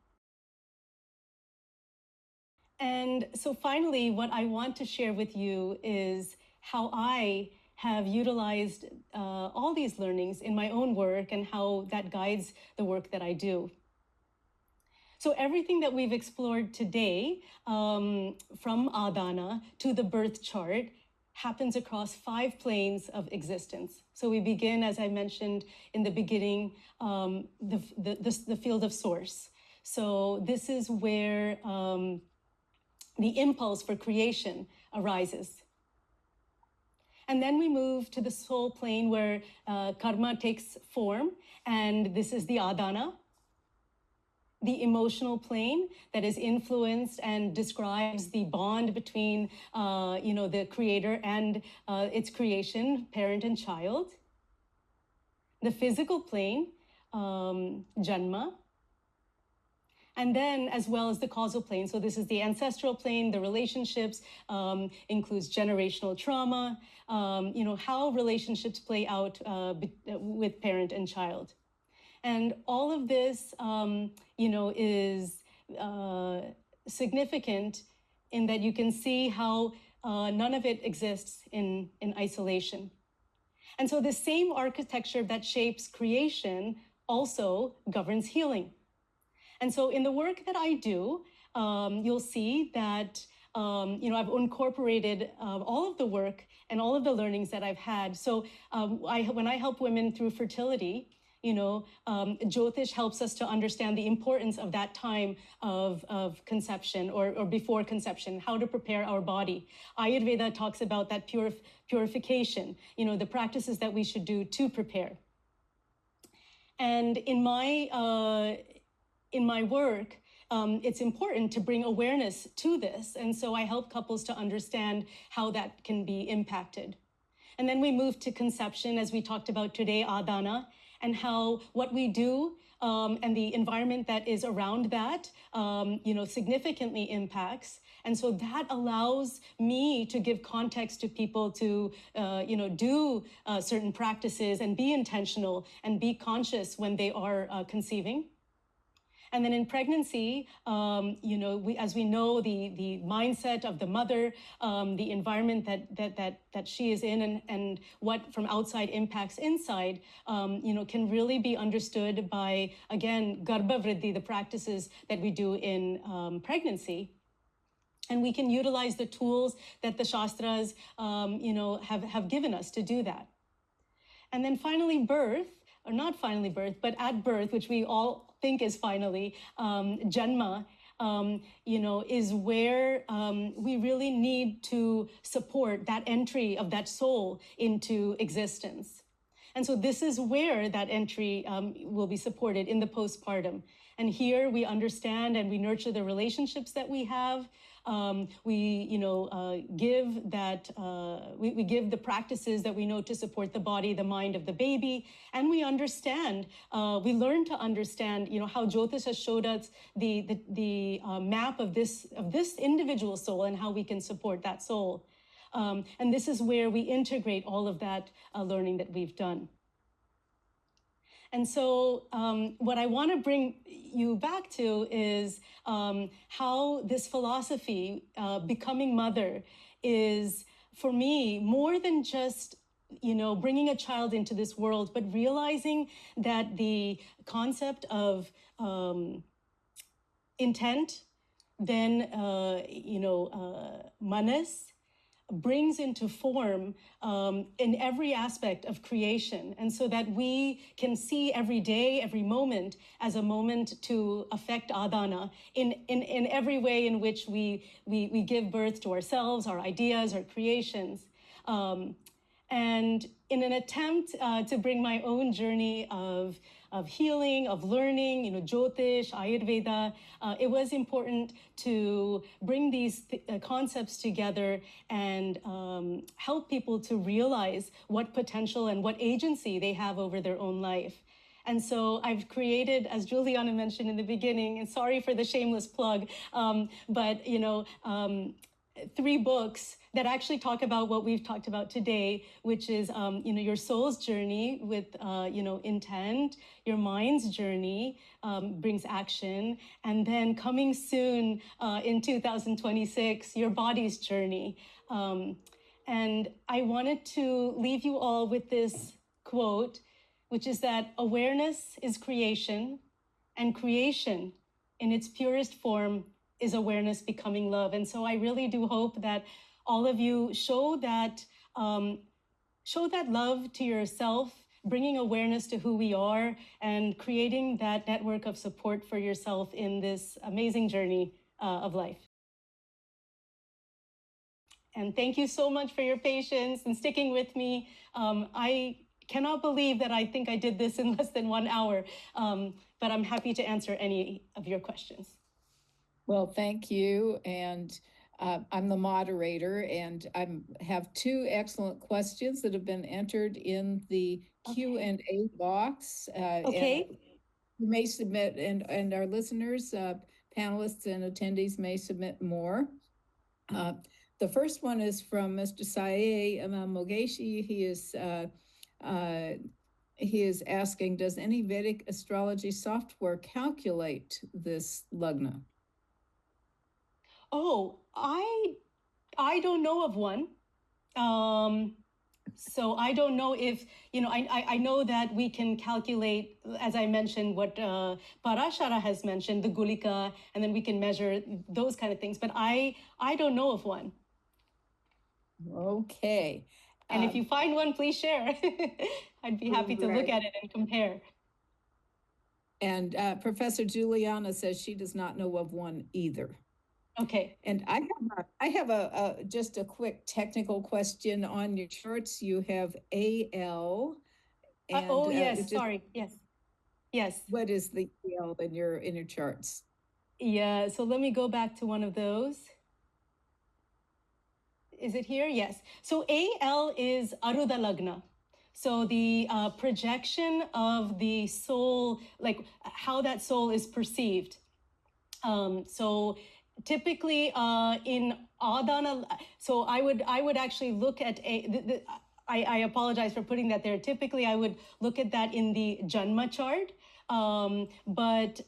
And so finally, what I want to share with you is how I have utilized all these learnings in my own work and how that guides the work that I do. So everything that we've explored today, from Adhana to the birth chart, happens across 5 planes of existence. So we begin, as I mentioned in the beginning, the field of source. So this is where the impulse for creation arises. And then we move to the soul plane where karma takes form, and this is the Adhana. The emotional plane that is influenced and describes the bond between, the creator and its creation, parent and child. The physical plane, Janma. And then as well as the causal plane. So this is the ancestral plane, the relationships, includes generational trauma, how relationships play out with parent and child. And all of this, is significant in that you can see how none of it exists in isolation. And so the same architecture that shapes creation also governs healing. And so in the work that I do, you'll see that I've incorporated all of the work and all of the learnings that I've had. So when I help women through fertility, Jyotish helps us to understand the importance of that time of conception or before conception, how to prepare our body. Ayurveda talks about that purification, the practices that we should do to prepare. And in my work, it's important to bring awareness to this. And so I help couples to understand how that can be impacted. And then we move to conception, as we talked about today, Adhana, and how what we do and the environment that is around that, significantly impacts. And so that allows me to give context to people to, do certain practices and be intentional and be conscious when they are conceiving. And then in pregnancy, as we know, the mindset of the mother, the environment that she is in, and what from outside impacts inside, can really be understood by, again, garbha vriddhi, the practices that we do in pregnancy. And we can utilize the tools that the Shastras, have given us to do that. And then finally, birth, or not finally birth, but at birth, which we all think is finally janma, is where we really need to support that entry of that soul into existence. And so this is where that entry will be supported in the postpartum. And here we understand and we nurture the relationships that we have. We give the practices that we know to support the body, the mind of the baby, and we understand. We learn to understand, how Jyotiṣa showed us the map of this individual soul and how we can support that soul. And this is where we integrate all of that learning that we've done. And so what I want to bring you back to is how this philosophy, becoming mother, is, for me, more than just bringing a child into this world, but realizing that the concept of intent, then, manas, brings into form in every aspect of creation. And so that we can see every day, every moment as a moment to affect Adhana in every way in which we give birth to ourselves, our ideas, our creations. And in an attempt to bring my own journey of healing, of learning, Jyotish, Ayurveda, it was important to bring these concepts together and help people to realize what potential and what agency they have over their own life. And so I've created, as Juliana mentioned in the beginning, and sorry for the shameless plug, but 3 books that actually talk about what we've talked about today, which is, your soul's journey with, intent, your mind's journey brings action, and then coming soon in 2026, your body's journey. And I wanted to leave you all with this quote, which is that awareness is creation, and creation in its purest form is awareness becoming love. And so I really do hope that all of you show that love to yourself, bringing awareness to who we are, and creating that network of support for yourself in this amazing journey of life. And thank you so much for your patience and sticking with me. I cannot believe that I think I did this in less than 1 hour, but I'm happy to answer any of your questions. Well, thank you. And I'm the moderator, and I have 2 excellent questions that have been entered in the Q&A box. Okay. You may submit, and our listeners, panelists and attendees may submit more. The first one is from Mr. Sae Mogeshi. He is he is asking, does any Vedic astrology software calculate this Lagna? Oh, I don't know of one. So I don't know if, I know that we can calculate, as I mentioned, what Parashara has mentioned, the Gulika, and then we can measure those kind of things. But I don't know of one. Okay. And if you find one, please share. I'd be happy to look at it and compare. And Professor Juliana says she does not know of one either. Okay. And I have a just a quick technical question on your charts. You have AL. And, oh yes, sorry. Yes. What is the AL in your charts? Yeah. So let me go back to one of those. Is it here? Yes. So AL is Adhana Lagna. So the projection of the soul, like how that soul is perceived. So typically in Adhana, so I would actually look at I apologize for putting that there. Typically, I would look at that in the Janma chart, but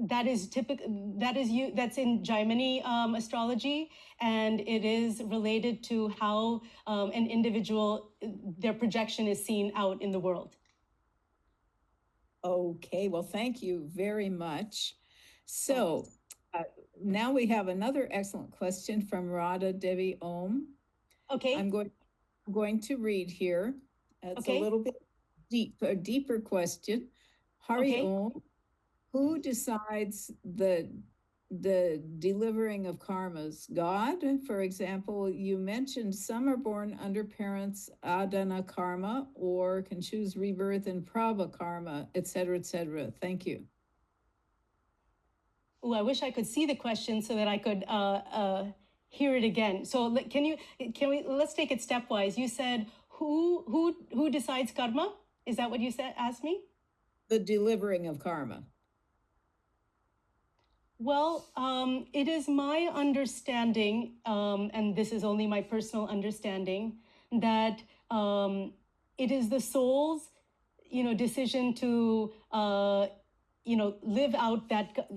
that is typical. That's in Jaimini astrology, and it is related to how an individual, their projection is seen out in the world. Okay, well, thank you very much. So now we have another excellent question from Radha Devi Om. Okay. I'm going to read here. It's a little bit a deeper question. Hari Om, who decides the delivering of karmas? God, for example, you mentioned some are born under parents' adana karma or can choose rebirth in prabha karma, etc., etc. Thank you. Oh, I wish I could see the question so that I could hear it again. So let's take it stepwise. You said who decides karma? Is that what you asked me? The delivering of karma. Well, it is my understanding, and this is only my personal understanding, that it is the soul's, decision to, live out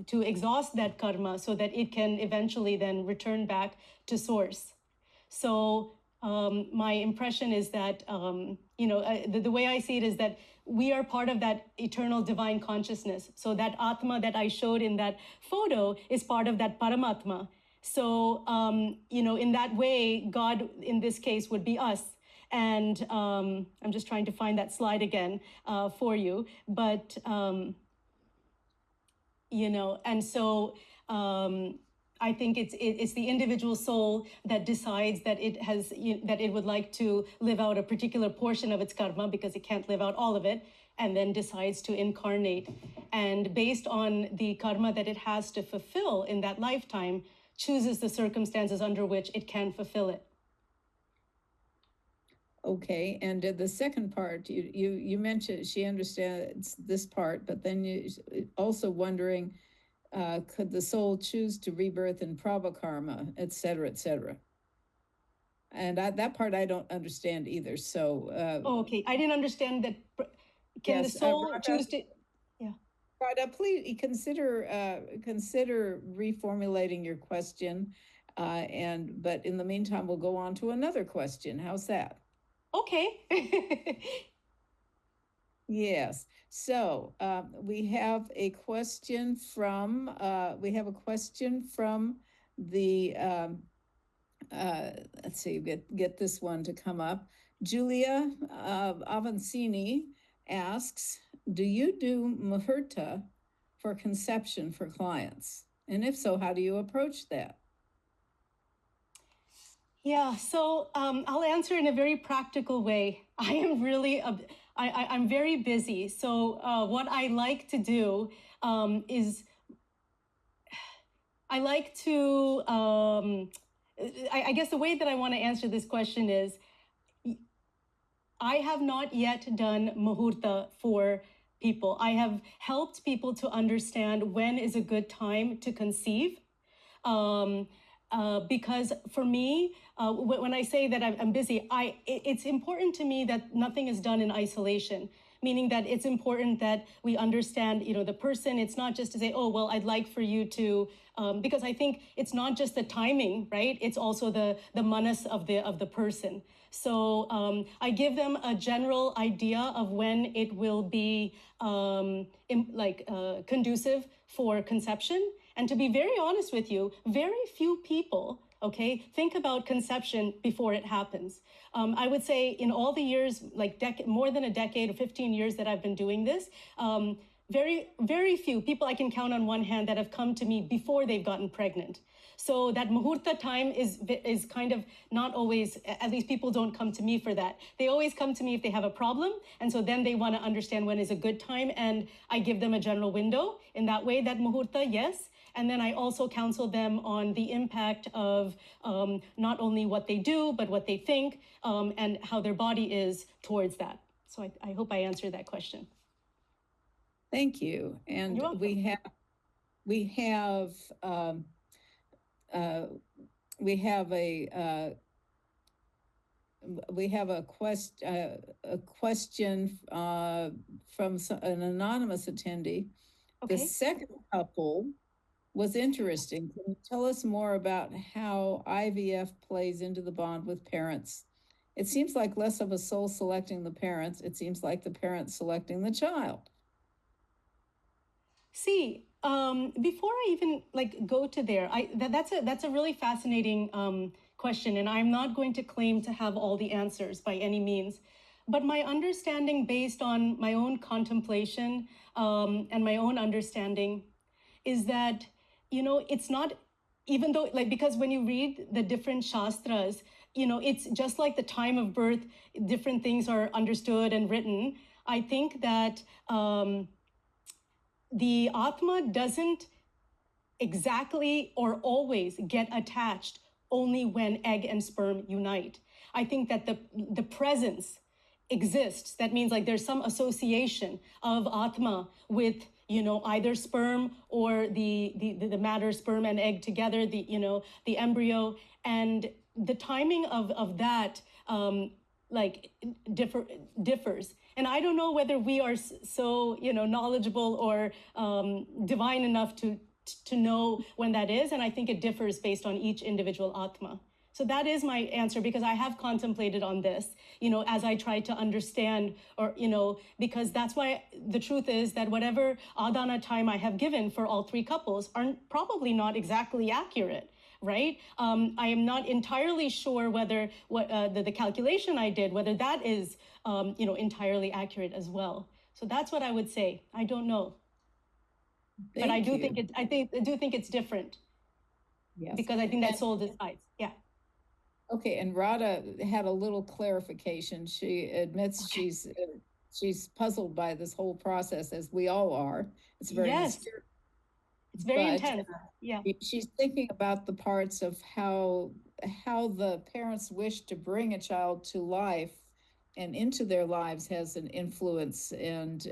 to exhaust that karma so that it can eventually then return back to source. So my impression is that, the way I see it is that we are part of that eternal divine consciousness. So that Atma that I showed in that photo is part of that Paramatma. So, in that way, God, in this case, would be us. And I'm just trying to find that slide again for you. But, and so I think it's the individual soul that decides that that it would like to live out a particular portion of its karma because it can't live out all of it, and then decides to incarnate. And based on the karma that it has to fulfill in that lifetime, chooses the circumstances under which it can fulfill it. Okay, and the second part, you mentioned she understands this part, but then you also wondering, could the soul choose to rebirth in prabha karma, et cetera, et cetera? And that part I don't understand either. So. Okay, I didn't understand that. Can the soul choose to? Yeah. Radha, please consider reformulating your question, but in the meantime, we'll go on to another question. How's that? Okay. Yes. So we have a question from the let's see, get this one to come up. Julia Avancini asks, do you do muhurta for conception for clients? And if so, how do you approach that? Yeah, so I'll answer in a very practical way. I am really, I'm very busy. So what I like to do is I like to, I guess the way that I want to answer this question is, I have not yet done muhurta for people. I have helped people to understand when is a good time to conceive. because for me, when I say that I'm busy, it's important to me that nothing is done in isolation. Meaning that it's important that we understand, the person. It's not just to say, oh, well, I'd like for you to, because I think it's not just the timing, right? It's also the manas of the person. So I give them a general idea of when it will be conducive for conception. And to be very honest with you, very few people, okay, think about conception before it happens. I would say in all the years, like more than a decade or 15 years that I've been doing this, very, very few people I can count on one hand that have come to me before they've gotten pregnant. So that muhurta time is kind of not always, at least people don't come to me for that. They always come to me if they have a problem. And so then they want to understand when is a good time. And I give them a general window in that way, that muhurta, yes. And then I also counsel them on the impact of not only what they do, but what they think and how their body is towards that. So I hope I answered that question. Thank you. And You're welcome. we have a question from an anonymous attendee. Okay. The second couple was interesting. Can you tell us more about how IVF plays into the bond with parents? It seems like less of a soul selecting the parents. It seems like the parents selecting the child. See, before I even go to there, that's a really fascinating question, and I'm not going to claim to have all the answers by any means. But my understanding, based on my own contemplation and my own understanding, is that it's not, even though because when you read the different shastras, it's just like the time of birth, different things are understood and written. I think that the Atma doesn't exactly or always get attached only when egg and sperm unite. I think that the presence exists. That means there's some association of Atma with either sperm or the matter, sperm and egg together, the embryo, and the timing of that differs. And I don't know whether we are so knowledgeable or divine enough to know when that is. And I think it differs based on each individual Atma. So that is my answer, because I have contemplated on this, as I try to understand, or, because that's why the truth is that whatever Adhana time I have given for all three couples are probably not exactly accurate. Right? I am not entirely sure whether the calculation I did, whether that is, entirely accurate as well. So that's what I would say. I don't know. But I do think it's different. Yes. Because I think that soul decides. Yeah. Okay, and Radha had a little clarification. She admits she's puzzled by this whole process, as we all are. It's very mysterious. It's very intense. Yeah. She's thinking about the parts of how the parents wish to bring a child to life and into their lives has an influence, and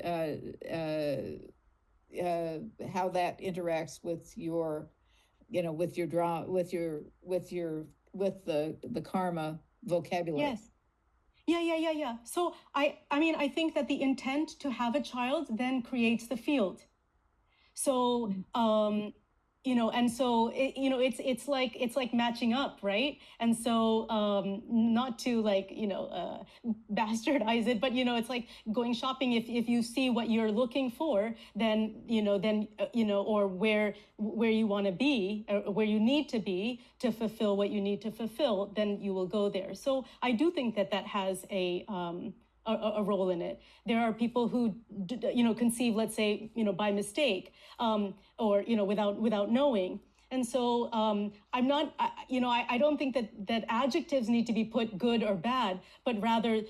how that interacts with your, with the karma vocabulary. Yes. Yeah. So I think that the intent to have a child then creates the field. So and so it's like matching up, right? And so not to bastardize it, but it's like going shopping. If you see what you're looking for, then or where you want to be, or where you need to be to fulfill what you need to fulfill, then you will go there. So I do think that has a role in it. There are people who, conceive, let's say, by mistake, or, without knowing. And so I'm not, I don't think that adjectives need to be put good or bad, but rather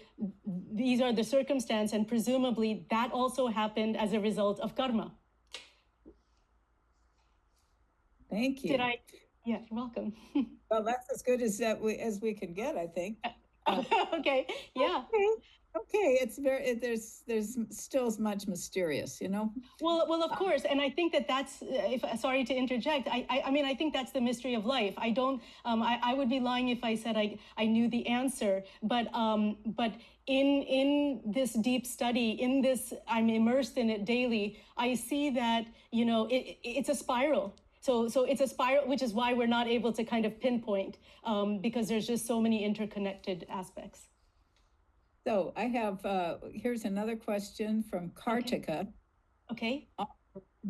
these are the circumstance, and presumably that also happened as a result of karma. Thank you. Yeah, you're welcome. Well, that's as good as we can get, I think. Okay, yeah. Okay, it's there's still as much mysterious, you know? Well, of course, and I think that's. If sorry to interject, I mean, I think that's the mystery of life. I don't. I would be lying if I said I knew the answer. But in this deep study, in this, I'm immersed in it daily. I see that it's a spiral. So it's a spiral, which is why we're not able to kind of pinpoint, because there's just so many interconnected aspects. So I have here's another question from Kartika. Okay.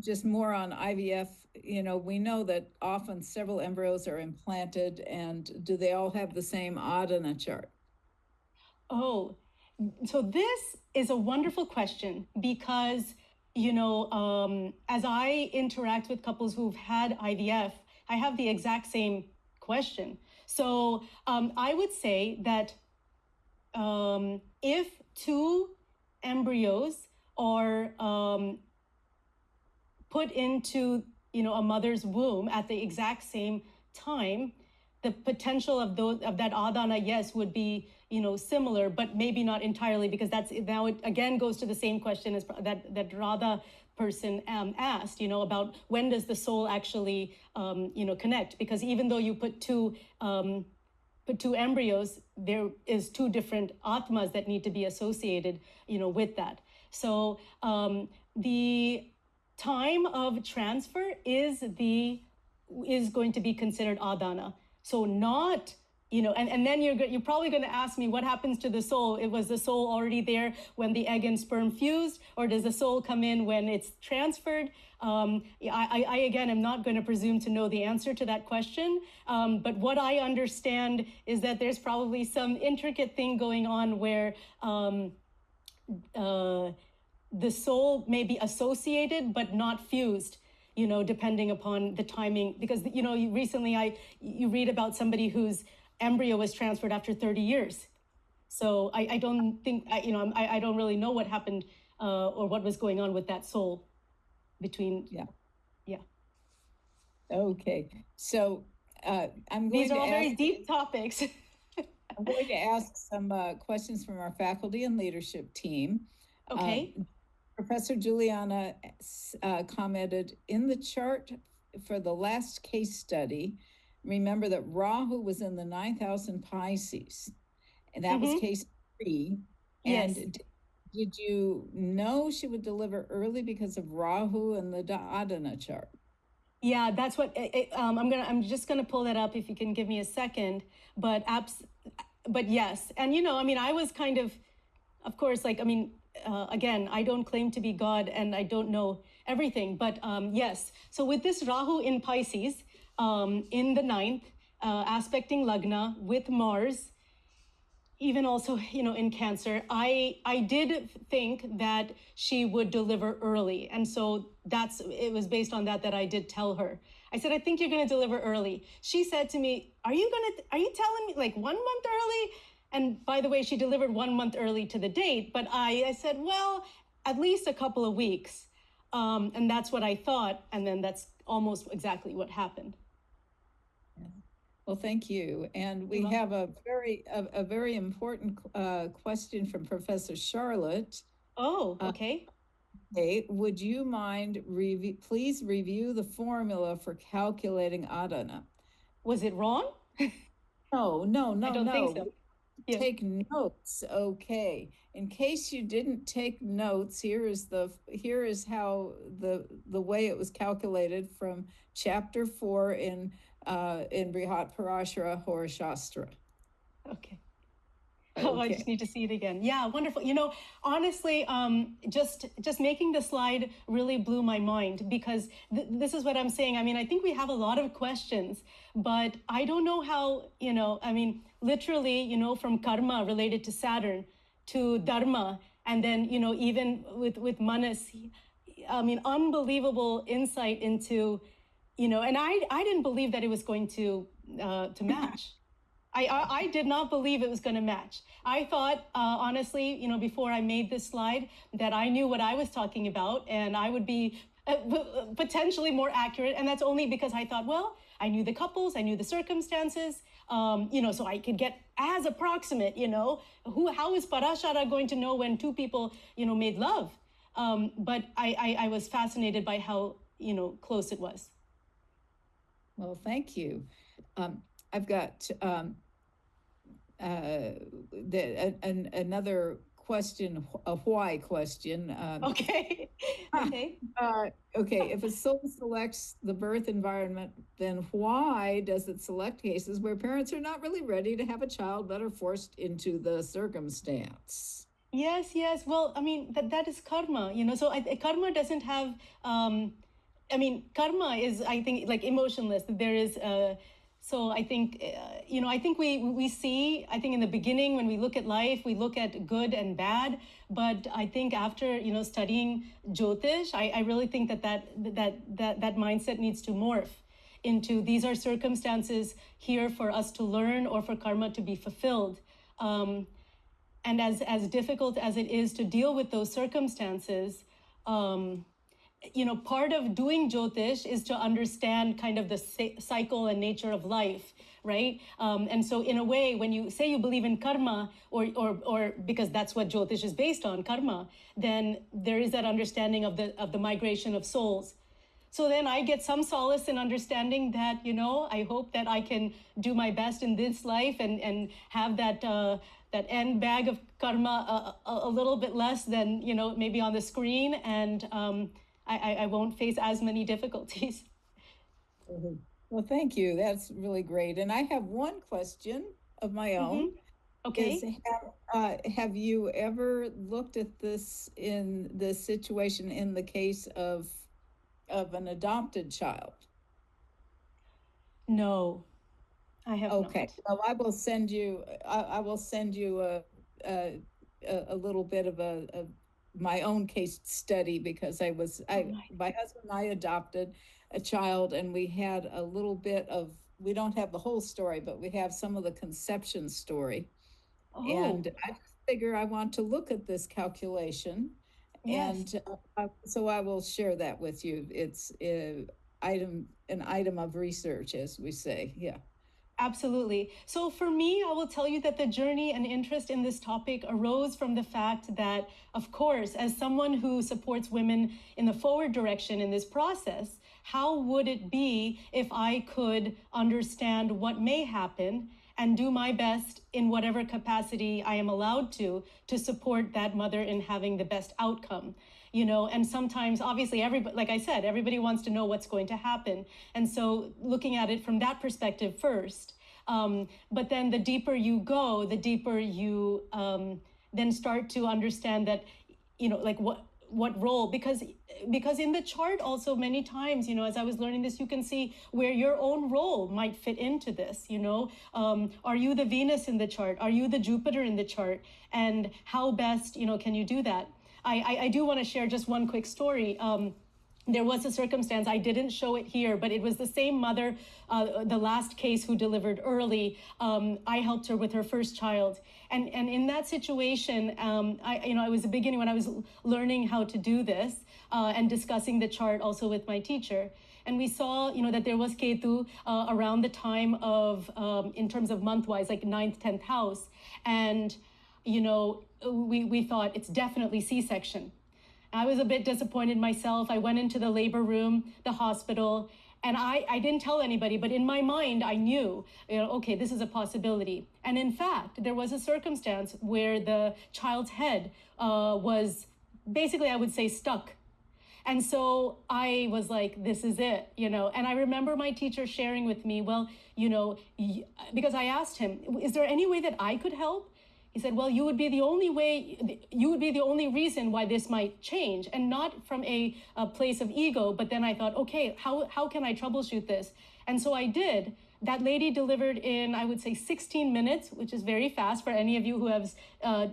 Just more on IVF. You know, we know that often several embryos are implanted, and do they all have the same Adhana chart? Oh, so this is a wonderful question because, as I interact with couples who've had IVF, I have the exact same question. So I would say that if two embryos are put into a mother's womb at the exact same time, the potential of that adhana, yes, would be similar, but maybe not entirely, because that's now it again goes to the same question as that Radha person asked, about when does the soul actually connect? Because even though you put two embryos, there is two different atmas that need to be associated with that. So the time of transfer is going to be considered adhana. So not, and then you're probably going to ask me what happens to the soul. Was the soul already there when the egg and sperm fused, or does the soul come in when it's transferred? I again am not going to presume to know the answer to that question, but what I understand is that there's probably some intricate thing going on where the soul may be associated but not fused, depending upon the timing. Because recently you read about somebody whose embryo was transferred after 30 years. So I don't think I don't really know what happened or what was going on with that soul between. Yeah. Yeah. Okay, so I'm going These are to all ask, very deep topics. I'm going to ask some questions from our faculty and leadership team. Okay. Professor Juliana commented, in the chart for the last case study, remember that Rahu was in the 9th house in Pisces, and that was case 3. Yes. And did you know she would deliver early because of Rahu and the Adhana chart? Yeah, that's what I'm just gonna pull that up if you can give me a second. But yes, and I was kind of course, again, I don't claim to be God and I don't know everything, but yes. So with this Rahu in Pisces, in the 9th, aspecting Lagna with Mars, even also, in Cancer, I did think that she would deliver early. And so it was based on that I did tell her. I said, I think you're going to deliver early. She said to me, are you telling me like 1 month early? And by the way, she delivered 1 month early to the date, but I said, well, at least a couple of weeks. And that's what I thought. And then that's almost exactly what happened. Well, thank you. And we have a very important question from Professor Charlotte. Oh, okay. Okay, would you mind please review the formula for calculating Adhana? Was it wrong? No. I don't think so. Yeah. Take notes. Okay. In case you didn't take notes, here is how the way it was calculated from chapter 4 in Brihat Parashara Hora Shastra. Okay. Oh, I just need to see it again. Yeah, wonderful. Honestly, just making the slide really blew my mind, because this is what I'm saying. I think we have a lot of questions, but I don't know how, literally, from karma related to Saturn to dharma, and then, even with Manas, unbelievable insight into, and I didn't believe that it was going to match. I did not believe it was going to match. I thought, honestly, before I made this slide, that I knew what I was talking about and I would be potentially more accurate. And that's only because I thought, well, I knew the couples, I knew the circumstances, so I could get as approximate, how is Parashara going to know when two people, made love? But I was fascinated by how, close it was. Well, thank you. I've got another question, a why question. Okay. Okay. Okay, if a soul selects the birth environment, then why does it select cases where parents are not really ready to have a child but are forced into the circumstance? Yes, yes. Well, I mean, that is karma, so karma doesn't have, karma is, I think, like emotionless. There is, so I think, I think we see, I think in the beginning when we look at life, we look at good and bad. But I think after, studying Jyotish, I really think that mindset needs to morph into these are circumstances here for us to learn or for karma to be fulfilled. And as difficult as it is to deal with those circumstances, part of doing Jyotish is to understand kind of the cycle and nature of life, right? And so in a way, when you say you believe in karma, or because that's what Jyotish is based on, karma, then there is that understanding of the migration of souls. So then I get some solace in understanding that, I hope that I can do my best in this life and have that end bag of karma a little bit less than, maybe on the screen. And I won't face as many difficulties. Well, thank you. That's really great. And I have one question of my own. Okay. Have you ever looked at this in the situation in the case of an adopted child? No, I have not. Okay. Well, I will send you. I will send you a little bit of my own case study, because my husband and I adopted a child, and we had a little bit of. We don't have the whole story, but we have some of the conception story. Oh. And I figure I want to look at this calculation. Yes. And so I will share that with you. It's an item of research, as we say. Yeah. Absolutely. So for me, I will tell you that the journey and interest in this topic arose from the fact that, of course, as someone who supports women in the forward direction in this process, how would it be if I could understand what may happen and do my best in whatever capacity I am allowed to support that mother in having the best outcome? And sometimes, obviously, like I said, everybody wants to know what's going to happen. And so looking at it from that perspective first, but then the deeper you go, the deeper you then start to understand that, like what role, because in the chart also many times, as I was learning this, you can see where your own role might fit into this, are you the Venus in the chart? Are you the Jupiter in the chart? And how best, can you do that? I do want to share just one quick story. There was a circumstance, I didn't show it here, but it was the same mother, the last case who delivered early. I helped her with her first child. And in that situation, I was the beginning when I was learning how to do this and discussing the chart also with my teacher. And we saw, that there was Ketu around the time of, in terms of month-wise, like 9th, 10th house. And, we thought it's definitely C-section. I was a bit disappointed myself. I went into the labor room, the hospital, and I didn't tell anybody, but in my mind, I knew, okay, this is a possibility. And in fact, there was a circumstance where the child's head was basically, I would say, stuck. And so I was like, this is it, and I remember my teacher sharing with me, well, because I asked him, is there any way that I could help? He said, well, you would be the only reason why this might change, and not from a place of ego. But then I thought, okay, how can I troubleshoot this? And so I did. That lady delivered in, I would say, 16 minutes, which is very fast for any of you who have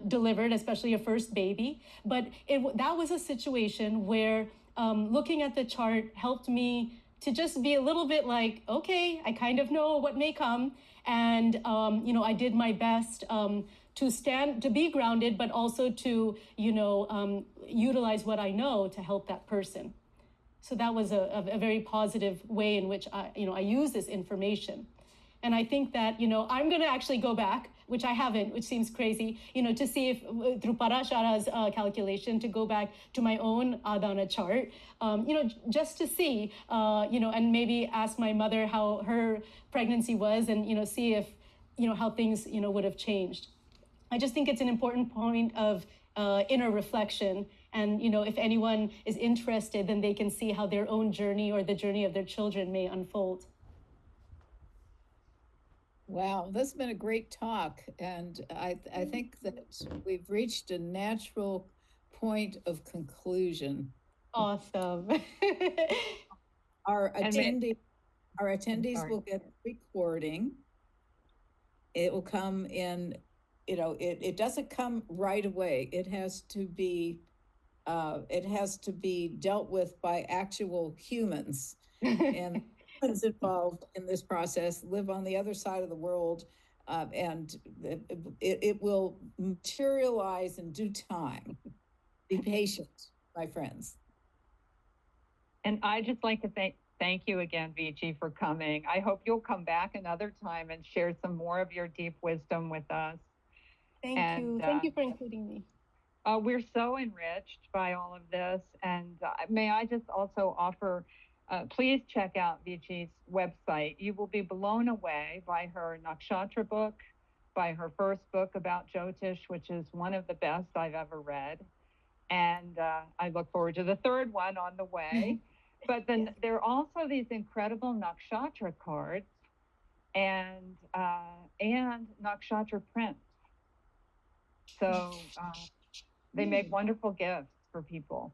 delivered, especially a first baby. But that was a situation where looking at the chart helped me to just be a little bit like, okay, I kind of know what may come. And, I did my best to be grounded, but also to, utilize what I know to help that person. So that was a very positive way in which I use this information. And I think that, I'm going to actually go back, which I haven't, which seems crazy, to see if through Parashara's calculation, to go back to my own Adhana chart, just to see, and maybe ask my mother how her pregnancy was and, see if, how things, would have changed. I just think it's an important point of inner reflection. And, if anyone is interested, then they can see how their own journey or the journey of their children may unfold. Wow, this has been a great talk. And I think that we've reached a natural point of conclusion. Awesome. Our attendees will get a recording. It will come in, it doesn't come right away. It has to be dealt with by actual humans. And humans involved in this process live on the other side of the world, and it will materialize in due time. Be patient, my friends. And I just like to thank you again, Viji, for coming. I hope you'll come back another time and share some more of your deep wisdom with us. Thank you. Thank you for including me. We're so enriched by all of this. And may I just also offer, please check out Viji's website. You will be blown away by her Nakshatra book, by her first book about Jyotish, which is one of the best I've ever read. And I look forward to the third one on the way. But then there are also these incredible Nakshatra cards and Nakshatra prints. So they make wonderful gifts for people.